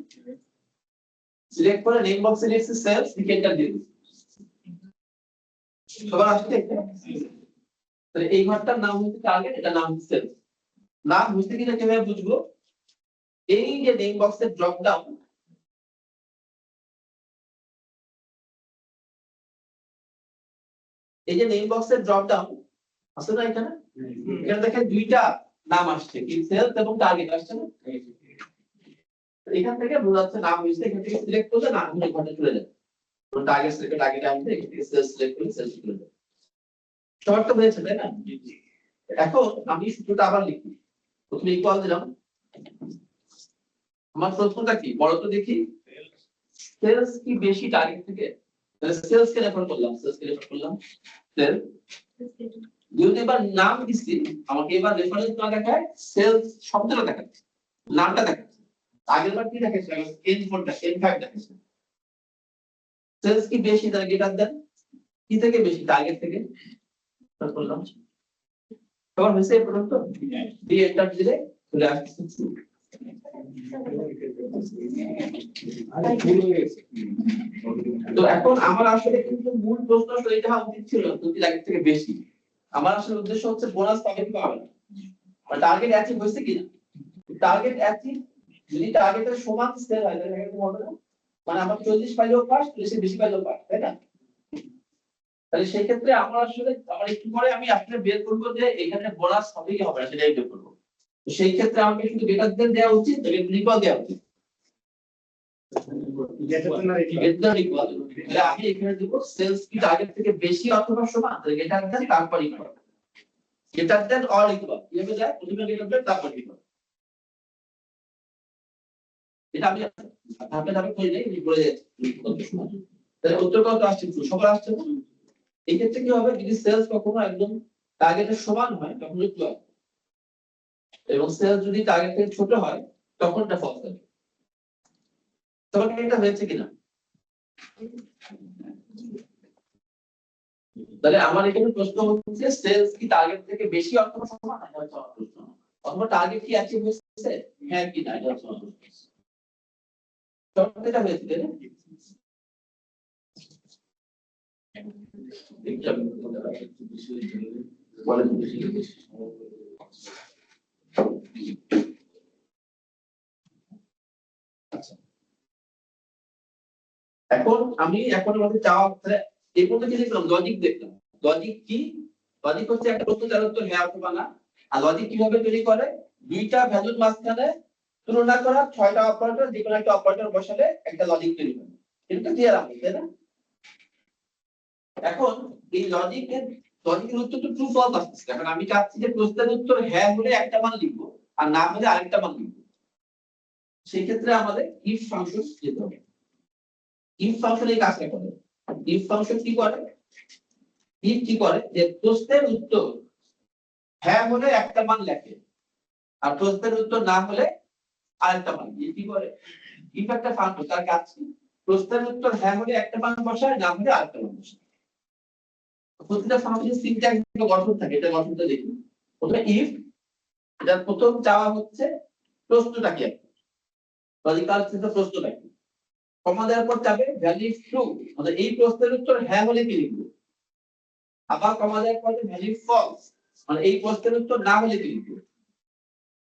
সিলেক্ট করে নেম বক্সে লিখছি সেলস, লিখে এন্টার দিয়ে দিচ্ছি। সবার আসছে এটা? তাহলে এই ঘরটার নাম হচ্ছে টার্গেট, এটা নাম হচ্ছে সেলস। নাম বুঝতে কিনা কিভাবে বুঝবো? এই যে নেম বক্সের ড্রপ ডাউন, এই যে নেম বক্সের ড্রপ ডাউন আছে না এখানে, এখানে দেখেন দুইটা নাম আসছে, কি সেলস এবং টার্গেট আসছে না। এখান থেকে বোঝা যাচ্ছে নাম হইছে, এখান থেকে সিলেক্ট করলে নাম হয়ে ঘটে চলে যাবে। টার্গেট সিলেক্ট টার্গেট আনতে এখান থেকে সেলস সিলেক্ট করলে সেলস চলে যাবে। শর্ট হয়েছে তাই না? এখন আমি সূত্রটা আবার লিখি, প্রথমে ইকুয়াল দিলাম। আমার প্রশ্নটা কি বড় তো দেখি, সেলস কি বেশি টার্গেট থেকে? তাহলে সেলস কে রেফার করলাম, সেলস কে রেফার করলাম, সেলস। যদি এবার নাম দিছি, আমাকে এবার রেফারেন্স না দেখায় সেলস শব্দটা দেখাচ্ছে, নামটা দেখাচ্ছে। আগের বার কি দেখাচ্ছে? N4 N5 দেখাচ্ছে। সেলস কি বেশি, তাহলে গ্রেটার দেন কি থেকে বেশি? টার্গেট থেকে। করলাম সবার হয়েছে এই পর্যন্ত, দিয়ে এন্টার দিলে চলে আসছে। তো এখন আমার আসলে কিন্তু মূল প্রশ্ন আসলে এটা হওয়া উচিত ছিল যদি টার্গেট থেকে বেশি। আমার আসলে উদ্দেশ্য হচ্ছে বোনাস পাবে কি পাবে না, মানে টার্গেট অ্যাচিভ হয়েছে কিনা। টার্গেট অ্যাচিভ যদি টার্গেটের সমান সেল হয় তাহলে এরকম হবে না, মানে আমার 40 পাইলেও পাস, 40 বেশি পাইলেও পাস, তাই না? তাহলে সেই ক্ষেত্রে আমার আসলে আমার একটু পরে আমি আসলে বের করব যে এখানে বোনাস হবে কি হবে না সেটাই বের করব। তো সেই ক্ষেত্রে আমাকে শুধু গ্রেটার দেন দেওয়া উচিত, তবে ইকুয়াল দেওয়া উচিত। তাহলে আমি এখানে দেব সেলস কি টার্গেট থেকে বেশি অথবা সমান, তাহলে গ্রেটার দেন তারপর equal, greater than or equal, কিভাবে যায়? প্রথমে গ্রেটার দেন তারপর ইকুয়াল। এটা আমি ধাপে ধাপে করে দেই, বলে যাচ্ছি। তাহলে উত্তর কত আসছে? সবার আসছে না? এই ক্ষেত্রে কি হবে, যদি সেলস কখনো একদম টার্গেটের সমান হয় তখন ইকুয়াল, এবং সেলস যদি টার্গেট থেকে ছোট হয় তখন এটা ফলস হবে। তখন এটা হয়েছে কিনা? তাহলে আমার এখানে প্রশ্ন হচ্ছে সেলস কি টার্গেট থেকে বেশি অথবা সমান, এটা হচ্ছে আমার প্রশ্ন। অথবা টার্গেট কি অ্যাচিভ হয়েছে, হ্যাঁ কি না, এটা হচ্ছে আমার প্রশ্ন। এটা হয়েছে তাই না? এখন আমাদের চাওয়া এই পর্যন্ত কি দেখলাম, লজিক দেখলাম। লজিক কি? লজিক হচ্ছে একটা প্রশ্ন যার উত্তর হ্যাঁ অথবা না। আর লজিক কিভাবে তৈরি করে, দুইটা ভ্যালুর মাঝখানে তুলনা করা 6টা অপারেটর, যে কোনো একটা অপারেটর বসালে একটা লজিক তৈরি হয়। এটা ক্লিয়ার আছে তাই না? এখন এই লজিকের উত্তর তো ট্রু ফলস আসছে। এখন আমি চাচ্ছি যে প্রশ্নের উত্তর হ্যাঁ হলে একটা মান লিখবো আর না হলে আরেকটা মান লিখবো। সেই ক্ষেত্রে আমাদের ইফ ফাংশন যেতে হবে। ইফ ফাংশন এই কাজটা করে। ইফ ফাংশন কি করে, ইফ কি করে যে প্রশ্নের উত্তর হ্যাঁ হলে একটা মান লেখে আর প্রশ্নের উত্তর না হলে আরেকটা মান। কি করে, ইফ একটা ফাংশন, তার কাজ কি, প্রশ্নের উত্তর হ্যাঁ হলে একটা মান বসায়, না হলে আরেকটা মান বসায়। প্রতিটা ফাংশনের সিনট্যাক্স গঠন থাকে, এটা গঠনটা দেখি। প্রথমে ইফ, এটার প্রথম চাওয়া হচ্ছে প্রশ্নটা কি, লজিক্যাল সেন্সে প্রশ্নটা কি। কমা দেওয়ার পর যাবে ভ্যালু ট্রু, মানে এই প্রশ্নের উত্তর হ্যাঁ হলে কি লিখবো। আবার কমা দেওয়ার পর ভ্যালু ফলস, মানে এই প্রশ্নের উত্তর না হলে কি লিখবো।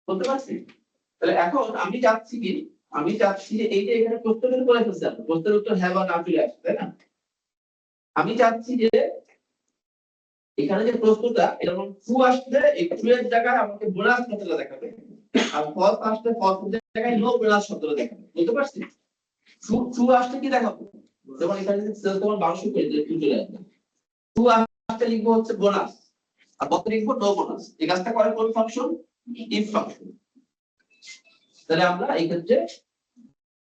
বুঝতে পারছি? তাহলে এখন আমি চাচ্ছি কি, আমি চাচ্ছি যে এই যে এখানে প্রশ্নের করে ফেলছি, প্রশ্নের উত্তর হ্যাঁ বা না চলে আসছে তাই না? আমি চাচ্ছি যে এখানে যে প্রশ্নটা এটা ট্রু আসলে এই ট্রু এর জায়গায় আমাকে বোনাস শব্দটা দেখাবে, আর ফলস আসলে ফলস এর জায়গায় নো বোনাস শব্দটা দেখাবে। বুঝতে পারছি? ট্রু আসলে কি দেখাবো, যেমন এখানে যদি সেলস তোমার 1200 করে দিলে ট্রু চলে আসবে। ট্রু আসলে লিখবো হচ্ছে বোনাস, আর কত লিখবো, নো বোনাস। এই কাজটা করে কোন ফাংশন, ইফ ফাংশন। তাহলে আমরা এই ক্ষেত্রে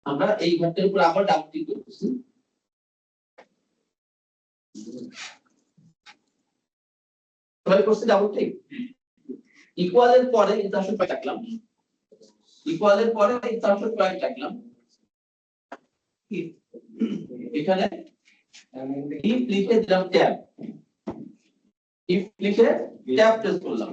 আমরা এই ঘরটার উপর আবার ডাবল ক্লিক করতেছি। সবাই করছে ডাবল ক্লিক। ইকুয়ালের পরে ইন্টারসেক্ট পয়েন্ট রাখলাম, ইকুয়ালের পরে ইন্টারসেক্ট পয়েন্ট রাখলাম। এখানে ইফ লিখে দিলাম ট্যাব, ইফ লিখে ট্যাব প্রেস করলাম।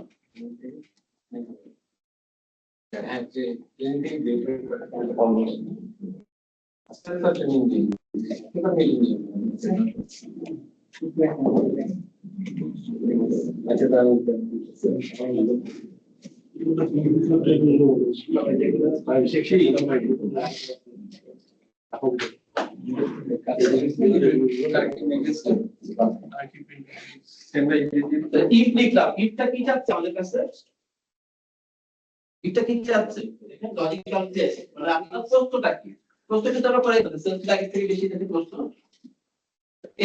ইফ লিখলাম, ইফটা কি চাচ্ছে আমাদের কাছে, এটা কি চাচ্ছে, এখানে লজিক্যাল টেস্ট, মানে আপনার প্রশ্নটা কি, প্রশ্নটা আমরা পরে করতে সেলস লাগে থেকে বেশি থাকে প্রশ্ন।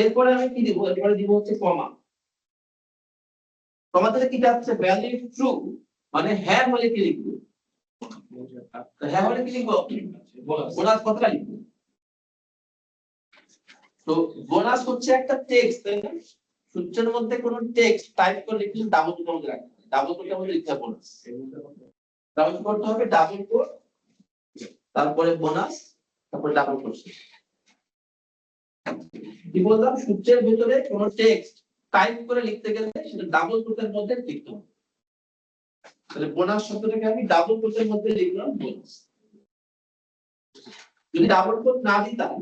এরপরে আমি কি দিব, এরপরে দিব হচ্ছে কমা। কমাতে কি চাচ্ছে, ভ্যালু ট্রু, মানে হ্যাঁ হলে কি লিখবো, হ্যাঁ হলে কি লিখবো, বোনাস কতটা লিখবো। তো বোনাস হচ্ছে একটা টেক্সট তাই না, সূত্রের মধ্যে কোন টেক্সট টাইপ করে লিখলে ডাবল কোটের মধ্যে রাখতে হবে, ডাবল কোটের মধ্যে লিখতে হবে বোনাস। ডাবল করতে হবে ডাবল কোট, তারপরে বোনাস, তারপরে ডাবল কোট। কি বললাম, সূত্রের ভিতরে কোন টেক্সট টাইপ করে লিখতে গেলে সেটা ডাবল কোটের মধ্যে লিখতে হবে। তাহলে বোনাস শব্দটাকে আমি ডাবল কোটের মধ্যে লিখলাম বোনাস। যদি ডাবল কোট না দিতাম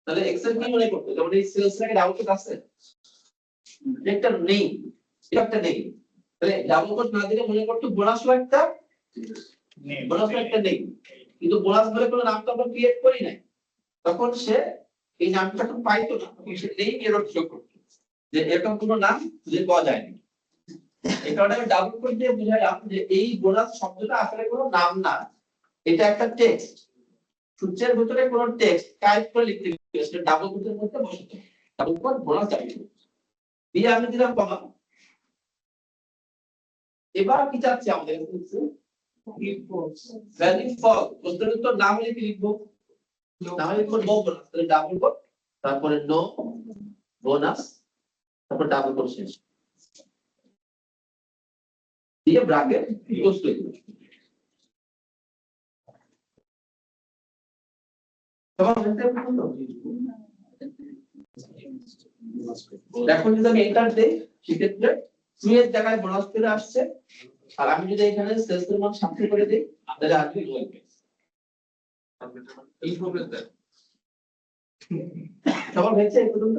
তাহলে এক্সেল কি মনে করতো, যেমন এই সেলসটাকে ডাবল কোট আছে, একটা নেই, একটা নেই। তাহলে ডাবল কোট না দিলে মনে করতো বোনাসও একটা নেই, কিন্তু বোনাস বলে কোনো নাম তো আমরা ক্রিয়েট করি নাই। তখন সে এই নামটা যখন পাইতো না, তখন সে নেই এরর শো করতো যে এরকম কোনো নাম খুঁজে পাওয়া যায়নি। এই কারণে আমি ডাবল কোট দিয়ে বুঝাইলাম যে এই বোনাস শব্দটা আসলে কোনো নাম না, এটা একটা টেক্সট। সূত্রের ভিতরে কোনো টেক্সট টাইপ করে লিখতে গেলে সেটা ডাবল কোটের মধ্যে বসাতে হবে, ডাবল কোট বোনাস যাবে দিয়ে আমি দিলাম কমা। এবার কি চাচ্ছি আমাদের কাছে, ভ্যালু ফলস, প্রশ্নের উত্তর না হলে কি লিখবো, না হলে লিখবো নো বোনাস। তাহলে ডাবল কোট, তারপরে নো বোনাস, তারপর ডাবল কোট শেষ দিয়ে ব্র্যাকেট ক্লোজ করে দিলাম। তখন এখন যদি আমি এন্টার দেই সেক্ষেত্রে 2 এর জায়গায় বোনাস চলে আসছে, আর আমি যদি এখানে সেলস এর মান 7 করে দেই তাহলে আসবে লো ইনভেস্ট। এই হবে স্যার। সবার হয়েছে এই পর্যন্ত?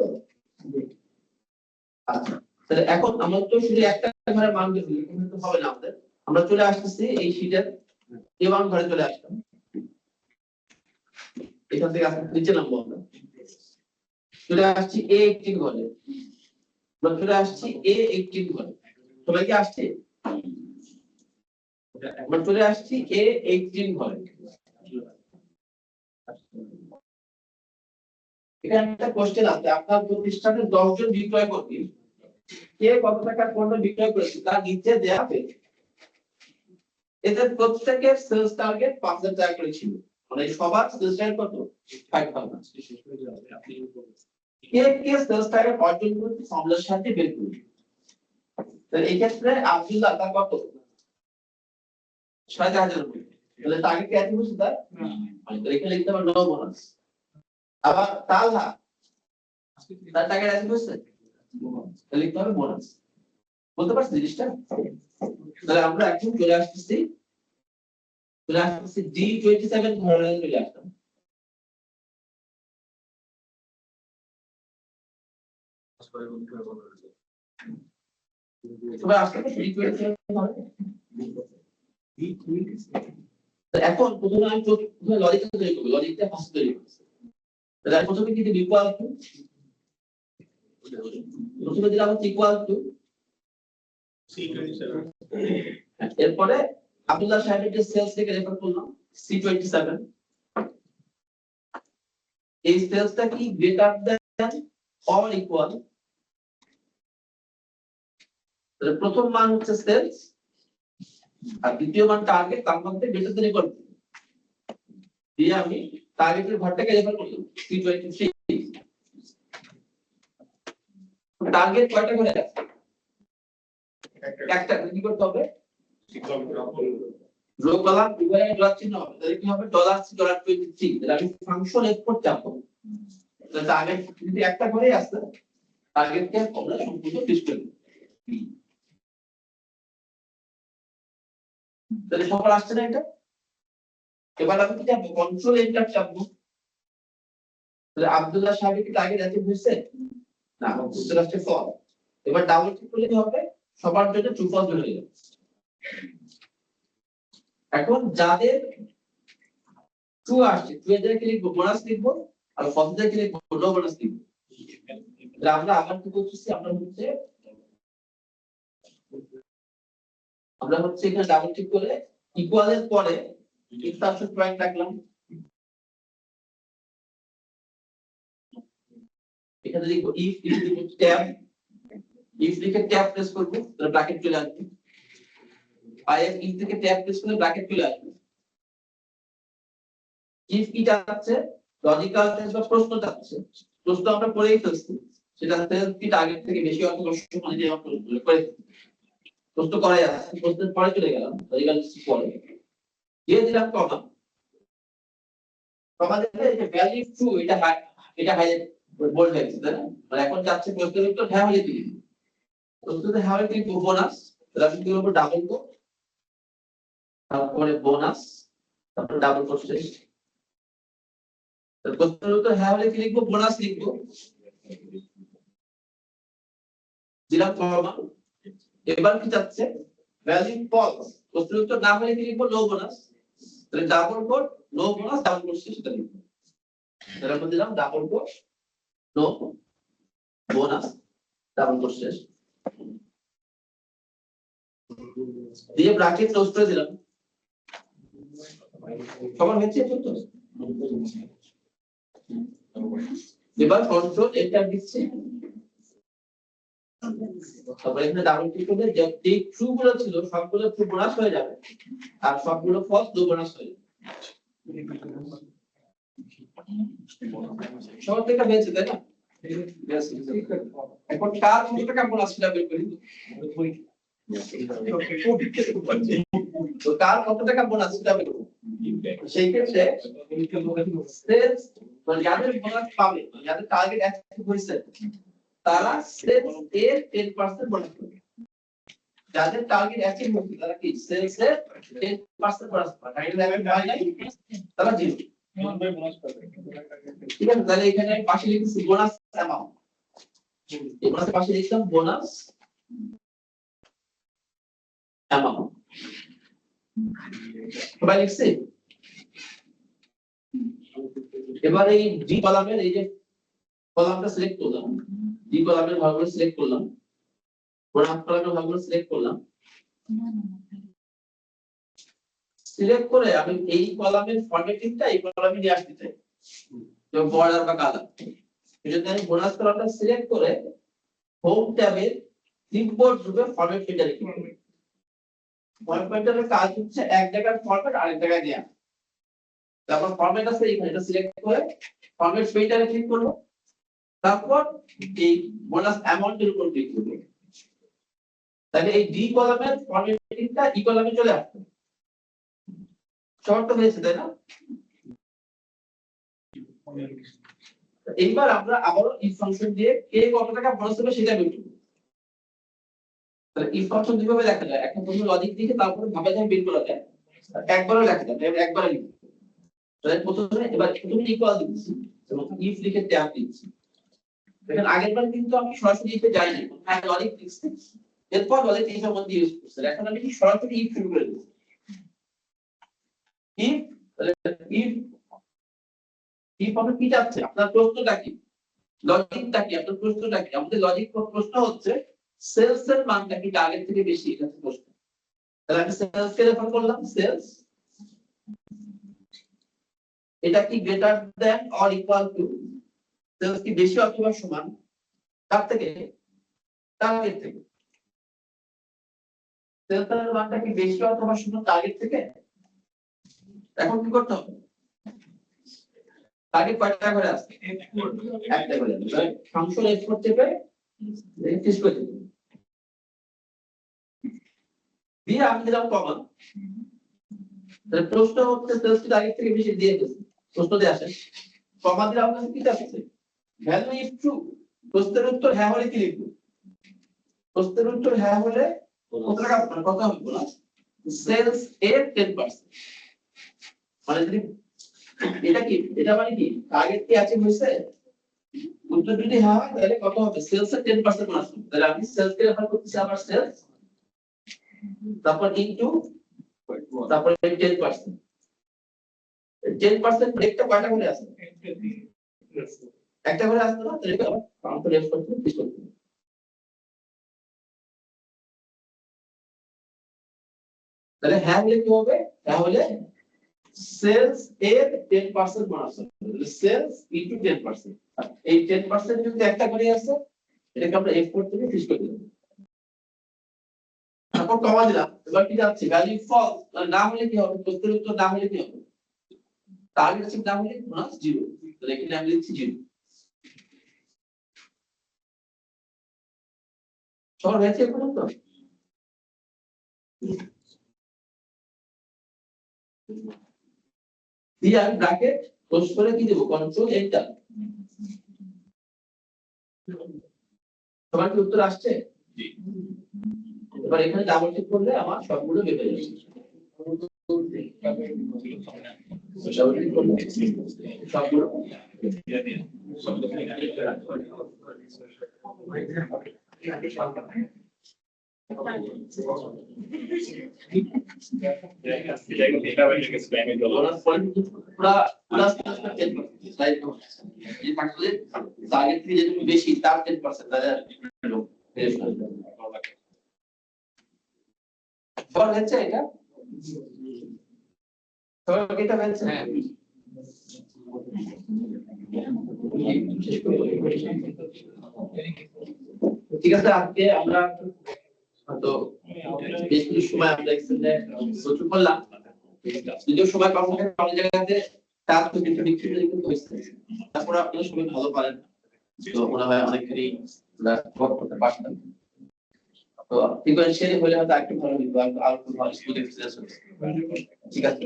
আচ্ছা, তাহলে এখন আমরা তো শুধু একটা ঘরে মান বের করি, কিন্তু হবে না আমাদের। আমরা চলে আসতেছি এই শীটের A1 ঘরে চলে আসলাম। এখান থেকে আসলে নিচে নামবো আমরা। চলে আসছি A18 ঘরে। আমরা চলে আসছি A18 ঘরে। সবাই কি আসছে? আমরা চলে আসছি A18 ঘরে। এখানে একটা কোশ্চেন আছে, আপনার প্রতিষ্ঠানে 10 জন বিক্রয় কর্মী, কে কত টাকার পণ্য বিক্রয় করেছে তার নিচে দেয়া আছে। এদের প্রত্যেকের সেলস টার্গেট 5000 টাকা করে ছিল, মানে সবার সেলস টার্গেট কত? 5000। কে কে সেলস টার্গেট অর্জন করেছে ফর্মুলার সাথে বের করুন। তাহলে এই ক্ষেত্রে আব্দুল্লাহ তার কত? 6000 টাকা। তাহলে টার্গেট কি আছে বুঝতে তার? তাহলে এখানে লিখতে হবে নো বোনাস। আবার তালহা তার টার্গেট আছে বুঝতে? তাহলে লিখতে হবে বোনাস। বলতে পারছিস জিনিসটা? তাহলে আমরা এখন চলে আসতেছি D27 ধরনের চলে আসলাম। এবার আসলে D27 এখন প্রথমে আমি প্রথমে লজিকটা তৈরি করব, লজিকটা ফার্স্ট তৈরি করব। তাহলে আমি প্রথমে কি দিব? ইকুয়াল টু, প্রথমে দিলাম ইকুয়াল টু C27। এরপরে আব্দুল্লাহ সাহেবের যে সেলস থেকে রেফার করলাম C27, এই সেলসটা কি গ্রেটার দ্যান অর ইকুয়াল? তাহলে প্রথম মান হচ্ছে সেলস আর দ্বিতীয় মান টার্গেট, তার মধ্যে গ্রেটার দ্যান ইকুয়াল দিয়ে আমি টার্গেটের ঘরটাকে রেফার করলাম C23। টার্গেট কয়টা করে আছে? একটা। কি করতে হবে? রো কলাম উভয় ডলার চিহ্ন হবে, তাহলে কি হবে? $23। তাহলে আমি ফাংশন এক্সপোর্ট চাপবো। তাহলে টার্গেট যদি একটা করেই আসে, টার্গেটকে আমরা সম্পূর্ণ ডিসপ্লে করব। তাহলে সবার আসছে না এটা? এবার আমি কি চাপবো? কন্ট্রোল এন্টার চাপবো। তাহলে আব্দুল্লাহ সাহেবের কি টার্গেট অ্যাচিভ হয়েছে? না, বুঝতে পারছে ফল। এবার ডাবল ক্লিক করলে কি হবে? সবার জন্য ট্রু ফলস বের হয়ে যাবে। এখন যাদের ট্রু আসছে, ট্রু এর জায়গায় লিখবো বোনাস লিখবো, আর ফলস এর জায়গায় লিখবো নো বোনাস লিখবো। তাহলে আমরা আবার কি করতেছি? আমরা হচ্ছে এখানে ডাবল ক্লিক করে ইকুয়াল এর পরে ইনসার্শন পয়েন্ট রাখলাম। এখানে লিখবো ইফ ট্যাব, ইফ লিখে ট্যাব প্রেস করব, তাহলে ব্র্যাকেট চলে আসবে। আইএফ ইফ থেকে ট্যাব প্রেস করলে ব্র্যাকেট চলে আসবে। ইফ কি যাচ্ছে? লজিক্যাল টেস্ট বা প্রশ্ন যাচ্ছে। প্রশ্ন আমরা পড়েই ফেলছি, সেটা সেলস কি টার্গেট থেকে বেশি অর্থ লক্ষ্য মানে যে আমরা করে প্রশ্ন করাই আছে, প্রশ্নের পরে চলে গেলাম লজিক্যাল টেস্ট পরে দিয়ে দিলাম কমা। কমা দিলে এই যে ভ্যালিড ট্রু এটা হাইলাইট বোল্ড হয়ে গেছে, তাই না? মানে এখন যাচ্ছে প্রশ্নের উত্তর হ্যাঁ হলে দিই, প্রশ্নতে হ্যাঁ হলে দিই বোনাস। তাহলে আমি কি করব? ডাবল কোট, তারপরে বোনাস, তারপরে ডাবল কোট শেষ। তাহলে প্রশ্নের উত্তর হ্যাঁ হলে কি লিখবো? বোনাস লিখবো, দিলাম কমা। এবার কি যাচ্ছে? Valid false. প্রশ্নের উত্তর না হলে কি লিখবো? No bonus. তাহলে double quote no bonus, double quote শেষ সেটা লিখবো। তাহলে আমরা দিলাম double quote no bonus, double quote শেষ দিয়ে ব্র্যাকেট ক্লোজ করে দিলাম। সবার হয়েছে তো? এবার কন্ট্রোল এন্টার দিচ্ছি। তারপরে এখানে ডাবল ক্লিক করলে যে ট্রু গুলো ছিল সবগুলো ট্রু বোনাস হয়ে যাবে, আর সবগুলো ফলস নো বোনাস হয়ে যাবে। সবার থেকে হয়েছে তাই না? এখন কার কত টাকা বোনাস সেটা বের করি। তো কার কত টাকা বোনাস সেটা বের করি। সেই ক্ষেত্রে সেলস মানে যাদের বোনাস পাবে, যাদের টার্গেট অ্যাচিভ হয়েছে, তারা সেলস এর 10% বোনাস পাবে। যাদের টার্গেট অ্যাচিভ হচ্ছে তারা কি সেলস এর 10% বোনাস পাবে, টার্গেট অ্যাচিভ হয় নাই তারা জিরো। ঠিক আছে, তাহলে এখানে আমি পাশে লিখছি বোনাস অ্যামাউন্ট, এই বোনাসের পাশে লিখলাম বোনাস অ্যামাউন্ট। সবাই লিখছে? এবার এই ডি কলামের এই যে কলামটা সিলেক্ট করলাম, ডি কলামের ভাগগুলো সিলেক্ট করলাম, বোনাস কলামের ভাগগুলো সিলেক্ট করলাম, সিলেক্ট করে আমি এই কলামের ফরম্যাটিংটা এই কলামে নিয়ে আসতে চাই, যেমন বর্ডার বা কালার। এজন্য আমি বোনাস কলামটা সিলেক্ট করে হোম ট্যাবের ক্লিপবোর্ড রূপে ফরম্যাট ফিল্টারে ক্লিক করব। ফরম্যাট ফিল্টারের কাজ হচ্ছে এক জায়গার ফরম্যাট আরেক জায়গায় নেওয়া। তারপর ফরম্যাট আছে এখানে, এটা সিলেক্ট করে ফরম্যাট ফিল্টারে ক্লিক করব, তারপর এই বোনাস অ্যামাউন্টের উপর ক্লিক করব। তাহলে এই ডি কলামের ফরম্যাটিংটা ই কলামে চলে আসবে। শর্ট হয়েছে তাই না? এইবার আমরা আবারও ইফ ফাংশন দিয়ে কে কত টাকা বোনাস হবে সেটা বের করব। তাহলে ইফ ফাংশন কিভাবে লেখা যায়? এখন প্রথমে লজিক লিখে তারপরে ভাবে যায় বের করা যায়, একবারও লেখা যায়, একবারে লিখব। তাহলে প্রথমে এবার প্রথমে ইকুয়াল দিচ্ছি এবং ইফ লিখে ট্যাব দিচ্ছি। দেখেন আগেরবার কিন্তু আমি সরাসরি ইফে যাই না, আমি লজিক লিখছি, এরপর লজিক ইফের মধ্যে ইউজ করছি। এখন আমি কি সরাসরি ইফ শুরু করে দিচ্ছি। ইফ ইফ ইফ আপনি কি চাচ্ছেন, আপনার প্রশ্নটা কি, লজিকটা কি, আপনার প্রশ্নটা কি? আমাদের লজিক প্রশ্ন হচ্ছে সেলস এর মানটা কি টার্গেট থেকে বেশি, এটা হচ্ছে প্রশ্ন। তাহলে আমি সেলস কে রেফার করলাম, সেলস এটা কি greater than or equal to, sales কি বেশি অথবা সমান তার থেকে, টার্গেট থেকে। সেলস এর মানটা কি বেশি অথবা সমান টার্গেট থেকে। এখন কি করতে হবে? টার্গেট কয়টা করে আসছে? একটা করে। ফাংশন এক্সপোর্ট থেকে রেজিস্ট্রেট করে দিই, দিয়ে আমি দিলাম কমা। তাহলে প্রশ্ন হচ্ছে সেলস কি টার্গেট থেকে বেশি দিয়ে দিয়েছে, প্রশ্ন দিয়ে আসে কমা দিলে আপনার কি আসছে ভ্যালু ইজ ট্রু। প্রশ্নের উত্তর হ্যাঁ হলে কি লিখব? প্রশ্নের উত্তর হ্যাঁ হলে কত টাকা কত হবে বোনাস? সেলস এর 10%। মানে যদি এটা কি, এটা মানে কি টার্গেট কি অ্যাচিভ হয়েছে? উত্তর যদি হ্যাঁ হয় তাহলে কত হবে? সেলস এর 10% বোনাস হবে। তাহলে আমি সেলস কে রেফার করতেছি, আবার সেলস, তারপর ইনটু, তারপর 10%। 10% ব্রেকটা কয়টা করে আসে? একটা করে আসতো না? তাহলে আবার কাউন্ট রেফ করতে দিস করতে। তাহলে হ্যাঁ হলে কি হবে? হ্যাঁ হলে সেলস এর 10% বোনাস হবে। তাহলে সেলস ইনটু 10%। এই 10% যদি একটা করে আসে এটাকে আমরা F4 থেকে ফিক্স করে দিলাম, তারপর কমা দিলাম। এবার কি যাচ্ছে? ভ্যালু ফলস, না হলে কি হবে? প্রশ্নের উত্তর না হলে কি হবে? টার্গেট অ্যাচিভ না হলে বোনাস 0। তাহলে এখানে আমি লিখছি 0। সবার হয়েছে এখন তো? দিয়ে আমি ব্র্যাকেট ক্লোজ করে কি দেব? Control enter. সবার কি উত্তর আসছে? এবার এখানে ডাবল ক্লিক করলে আমার সবগুলো বের হয়ে যাবে। ডাবল ক্লিক করলে সবগুলো বেশি তার 10%। সবার হচ্ছে এটা, সবার এটা হচ্ছে। হ্যাঁ ঠিক আছে, আজকে আমরা তো বেশ কিছু সময় আমরা এক্সেলে প্রচুর করলাম, যদিও সময় কম থাকে অনেক জায়গাতে তার তো কিন্তু ডিফিকাল্ট কিন্তু হয়েছে। তারপর আপনারা সবাই ভালো পারেন, তো মনে হয় অনেকেরই কভার করতে পারতেন। তো সিকোয়েন্সিয়ালি হলে হয়তো একটু ভালো হতো, আর একটু ভালো স্মুথ এক্সেস হতো। ঠিক আছে,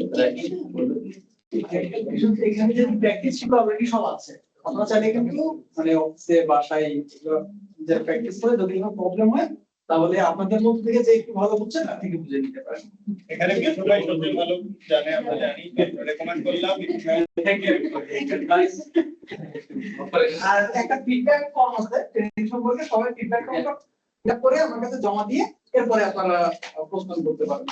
এখানে যদি প্র্যাকটিস ছিল অলরেডি সব আছে। আপনারা চাইলে কিন্তু মানে অফিসে বাসায় এগুলো নিজের প্র্যাকটিস করে যদি কোনো প্রবলেম হয় তাহলে আপনাদের মধ্যে থেকে যে একটু ভালো বুঝছেন না থেকে বুঝে নিতে পারেন। এখানে কি সবাই সবচেয়ে ভালো জানে আমরা জানি রেকমেন্ড করলাম থ্যাংক ইউ গাইস। আর একটা ফিডব্যাক ফর্ম আছে ট্রেনিং সম্পর্কে, সবাই ফিডব্যাক ফর্মটা ফিল করে আমার কাছে জমা দিয়ে এরপরে আপনারা প্রশ্ন করতে পারেন।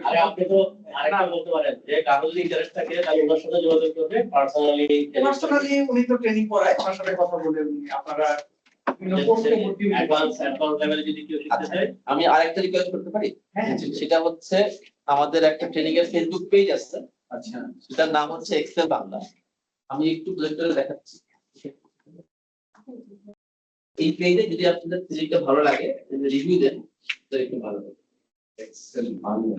আর আপনি তো আরেকটা বলতে পারেন যে কারো যদি ইন্টারেস্ট থাকে তাহলে ওনার সাথে যোগাযোগ করবে পার্সোনালি উনি তো ট্রেনিং করায়, ওনার সাথে কথা বলে আপনারা অ্যাডভান্স লেভেলে যদি কেউ শিখতে চায়। আমি আরেকটা রিকোয়েস্ট করতে পারি, সেটা হচ্ছে আমাদের একটা ট্রেনিং এর ফেসবুক পেজ আছে, আচ্ছা সেটার নাম হচ্ছে এক্সেল বাংলা। আমি একটু ব্লেন্ড করে দেখাচ্ছি। এই পেজে যদি আপনাদের ফিজিকটা ভালো লাগে রিভিউ দেন তো একটু ভালো হবে। Excel Bangla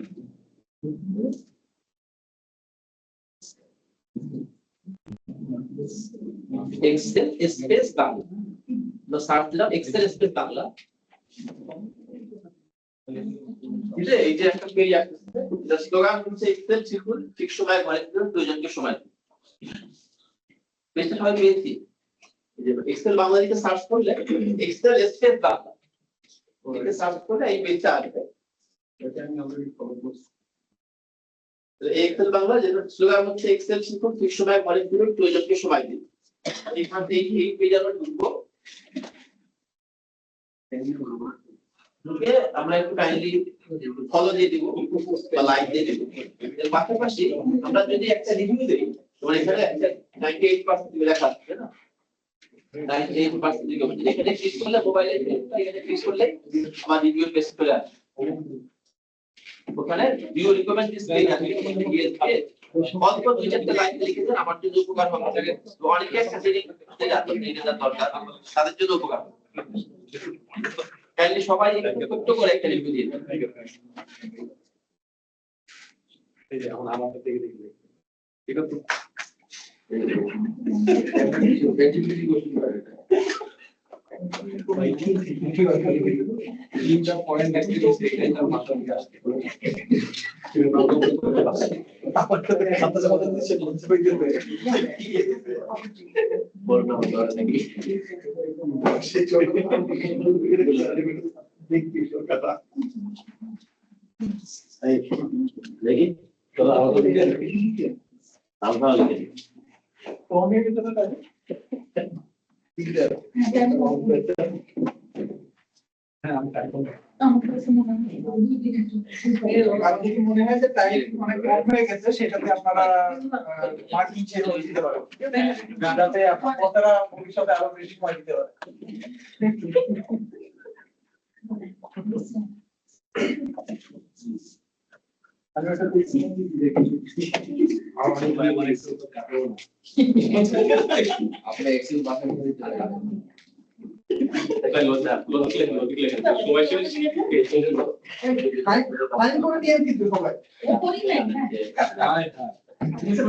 Excel space Bangla, আমরা সার্চ দিলাম এক্সেল স্পেস বাংলা। এই যে একটা পেজ আসছে, এটা স্লোগান হচ্ছে এক্সেল শিখুন ঠিক সময় ঘরে দিন প্রয়োজনকে সময় দিন। পেজটা সবাই পেয়েছি, এক্সেল বাংলা লিখে সার্চ করলে এক্সেল স্পেস বাংলা লিখে সার্চ করলে এই পেজটা আসবে। এটা আমি অলরেডি ফলো করছি। এক্সেল বাংলা যেটা স্লোগান হচ্ছে এক্সেল শিখুন ঠিক সময় ঘরে দিন প্রয়োজনকে সময় দিন। এখান থেকে এই পেজ আমরা ঢুকবো, ঢুকে আমরা একটু কাইন্ডলি ফলো দিয়ে দিব বা লাইক দিয়ে দিব। এর পাশাপাশি আমরা যদি একটা রিভিউ দেই, তোমার এখানে একটা 98% লেখা আছে না, 98% রিকমেন্ড। এখানে ক্লিক করলে মোবাইলে এখানে ক্লিক করলে আমার রিভিউ পেজ চলে আসবে। ওখানে ভিউ রিকমেন্ড দিস পেজ আছে, অল্প দুই চারটে লাইন লিখে দেন, আমার জন্য উপকার হবে। অনেকে একটা ট্রেনিং দরকার, তাদের জন্য উপকার হবে। কাইন্ডলি সবাই একটু ছোট্ট করে একটা রিভিউ দিয়ে দেন। এই যে এখন আমাদের থেকে দেখলে ঠিক আছে তিনটা পয়েন্ট অ্যাক্টিভিটিস দেখে এটা মাথা দিয়ে আসছে। আমার তো খাতা জমা দিতে বলতে পাইতে বলবো ধরে নাকি সে চলে দেখি কথা দেখি চলো আমাকে লিখে আমরা লিখে দিই। ফর্মে ভিতরে থাকে হ্যাঁ আমি টাইপ করব। আর যদি মনে হয় যে টাইপ অনেক কম হয়ে গেছে সেটাতে আপনারা মার্কিং চেঞ্জ করে দিতে পারেন, যাতে আপনার কথাটা ভবিষ্যতে আরো বেশি সময় দিতে পারে। আমি ওটা দেখছি অনেক আপনি এক্সেল বাসায় করে দিতে পারেন। এটা লজিক লেখা সবাই শেষ ফাইল করে দিয়ে কিন্তু সবাই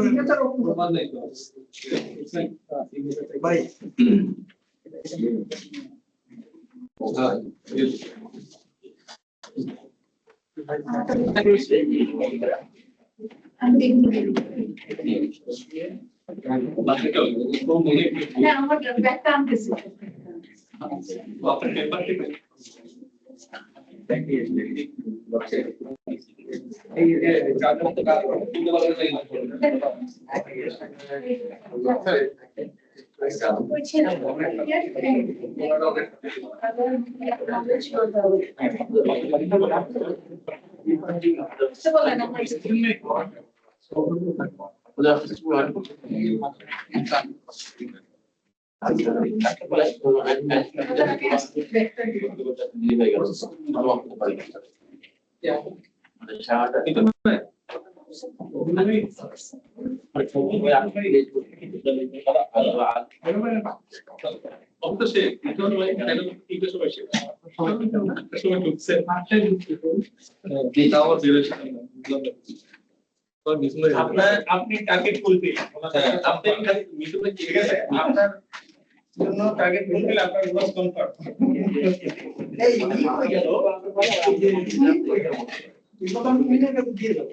সিগনেচার প্রমাণ নাই তো ভাই বাকিটা মনে না আমার ব্যাগটা আনতেছি আপনার পেপার টিপে এই চার্জার তো কাজ করে তুলতে পারলে তাই না ওই ছেলে বলেন আমার অবশ্যই এখন মানে কেন কি কিছু হয়েছে সময় ঢুকছে দিতাও আপনার আপনি টার্গেট ফুলফিল আপনি মিটুনে ঠিক আছে আপনার জন্য টার্গেট ফুলফিল আপনার লস কনফার্ম এই হয়ে গেল এই কথা আমি মিনিটের কাছে দিয়ে দেব।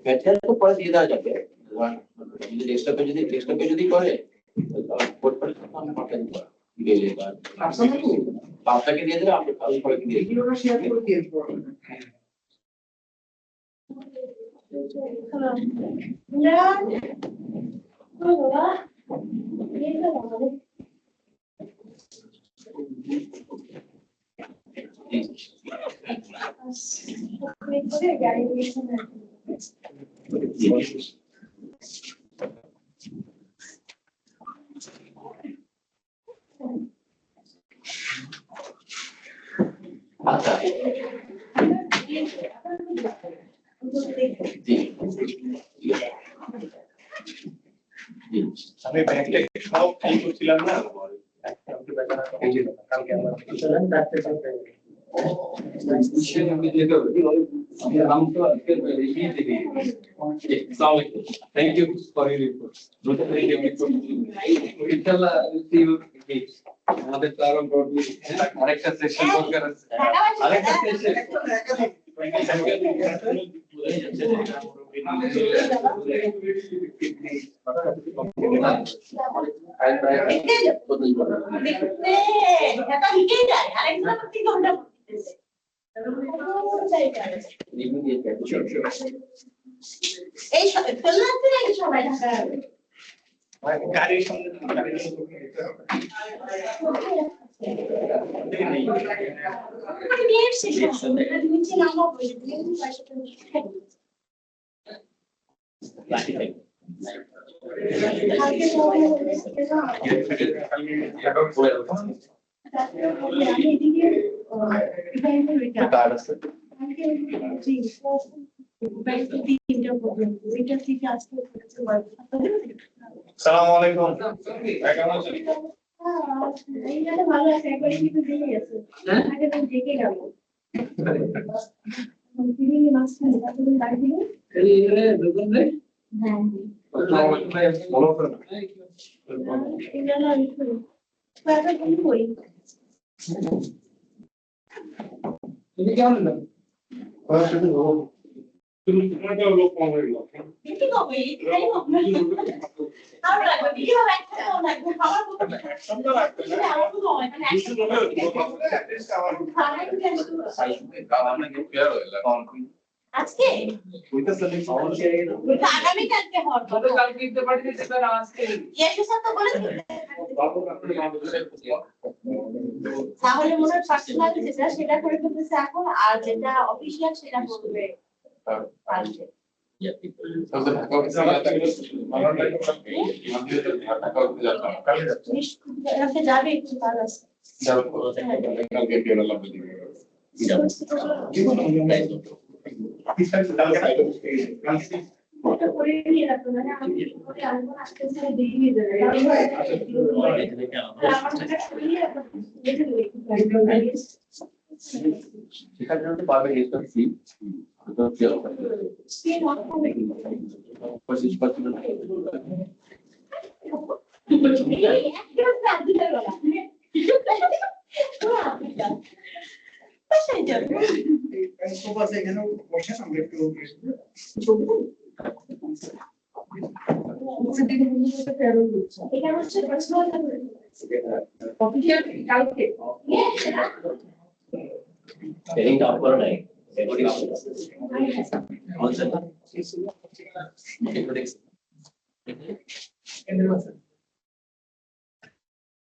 ম্যাটেরিয়াল তো পরে দিয়ে দেওয়া যাবে যদি এক্সট্রা পে যদি করে আপনাকে দিয়ে দেবে আপনি পরে দিয়ে দেবেন। এগুলো শেয়ার করে দিয়ে দেবো। আচ্ছা জি জি আমি ব্যাংকে সব খালি করছিলাম না কালকে আমার Thank you for your report. Inshallah, we'll see you again. আমাদের তো আরো আরেকটা সেশন দরকার আছে আরেকটা এই সবাই ঢাকা গাড়ির সঙ্গে কার্ড আছে সালাম আলাইকুম কেমন আছেন ভালো আছে একবার কিন্তু দিয়ে গেছে আগে তো দেখে গেল তিনি মাঝখানে তারপরে গাড়ি দিল হ্যাঁ ফলো করুন তুমি কেমন হলো লোক কম হয়ে গেল সন্ধ্যা লাগবে আজকে না আগামীকালকে তবে কালকে দিতে পারছি সেটা আজকে ইয়েশু স্যার তো বলেছিল তাহলে মনে হয় পার্সোনাল সেটা করে ফেলতেছে এখন আর যেটা অফিশিয়াল সেটা করবে কালকে নিশ্চয়ই যাবে একটু কাজ আছে ওটা করে নিয়ে রাখো মানে আমি ওকে আনবো আজকে স্যার দিয়ে দেবে আমার কাছে শুনিয়ে রাখো সেখানে যদি পাবে এক্সট্রা ফি তো কি হবে 25%। সোফা এখানে বসে আমরা একটু এটা হচ্ছে পার্সোনাল অফিশিয়াল কালকে ট্রেনিং আপ করা নাই রেকর্ডিং বলছেন এন্ড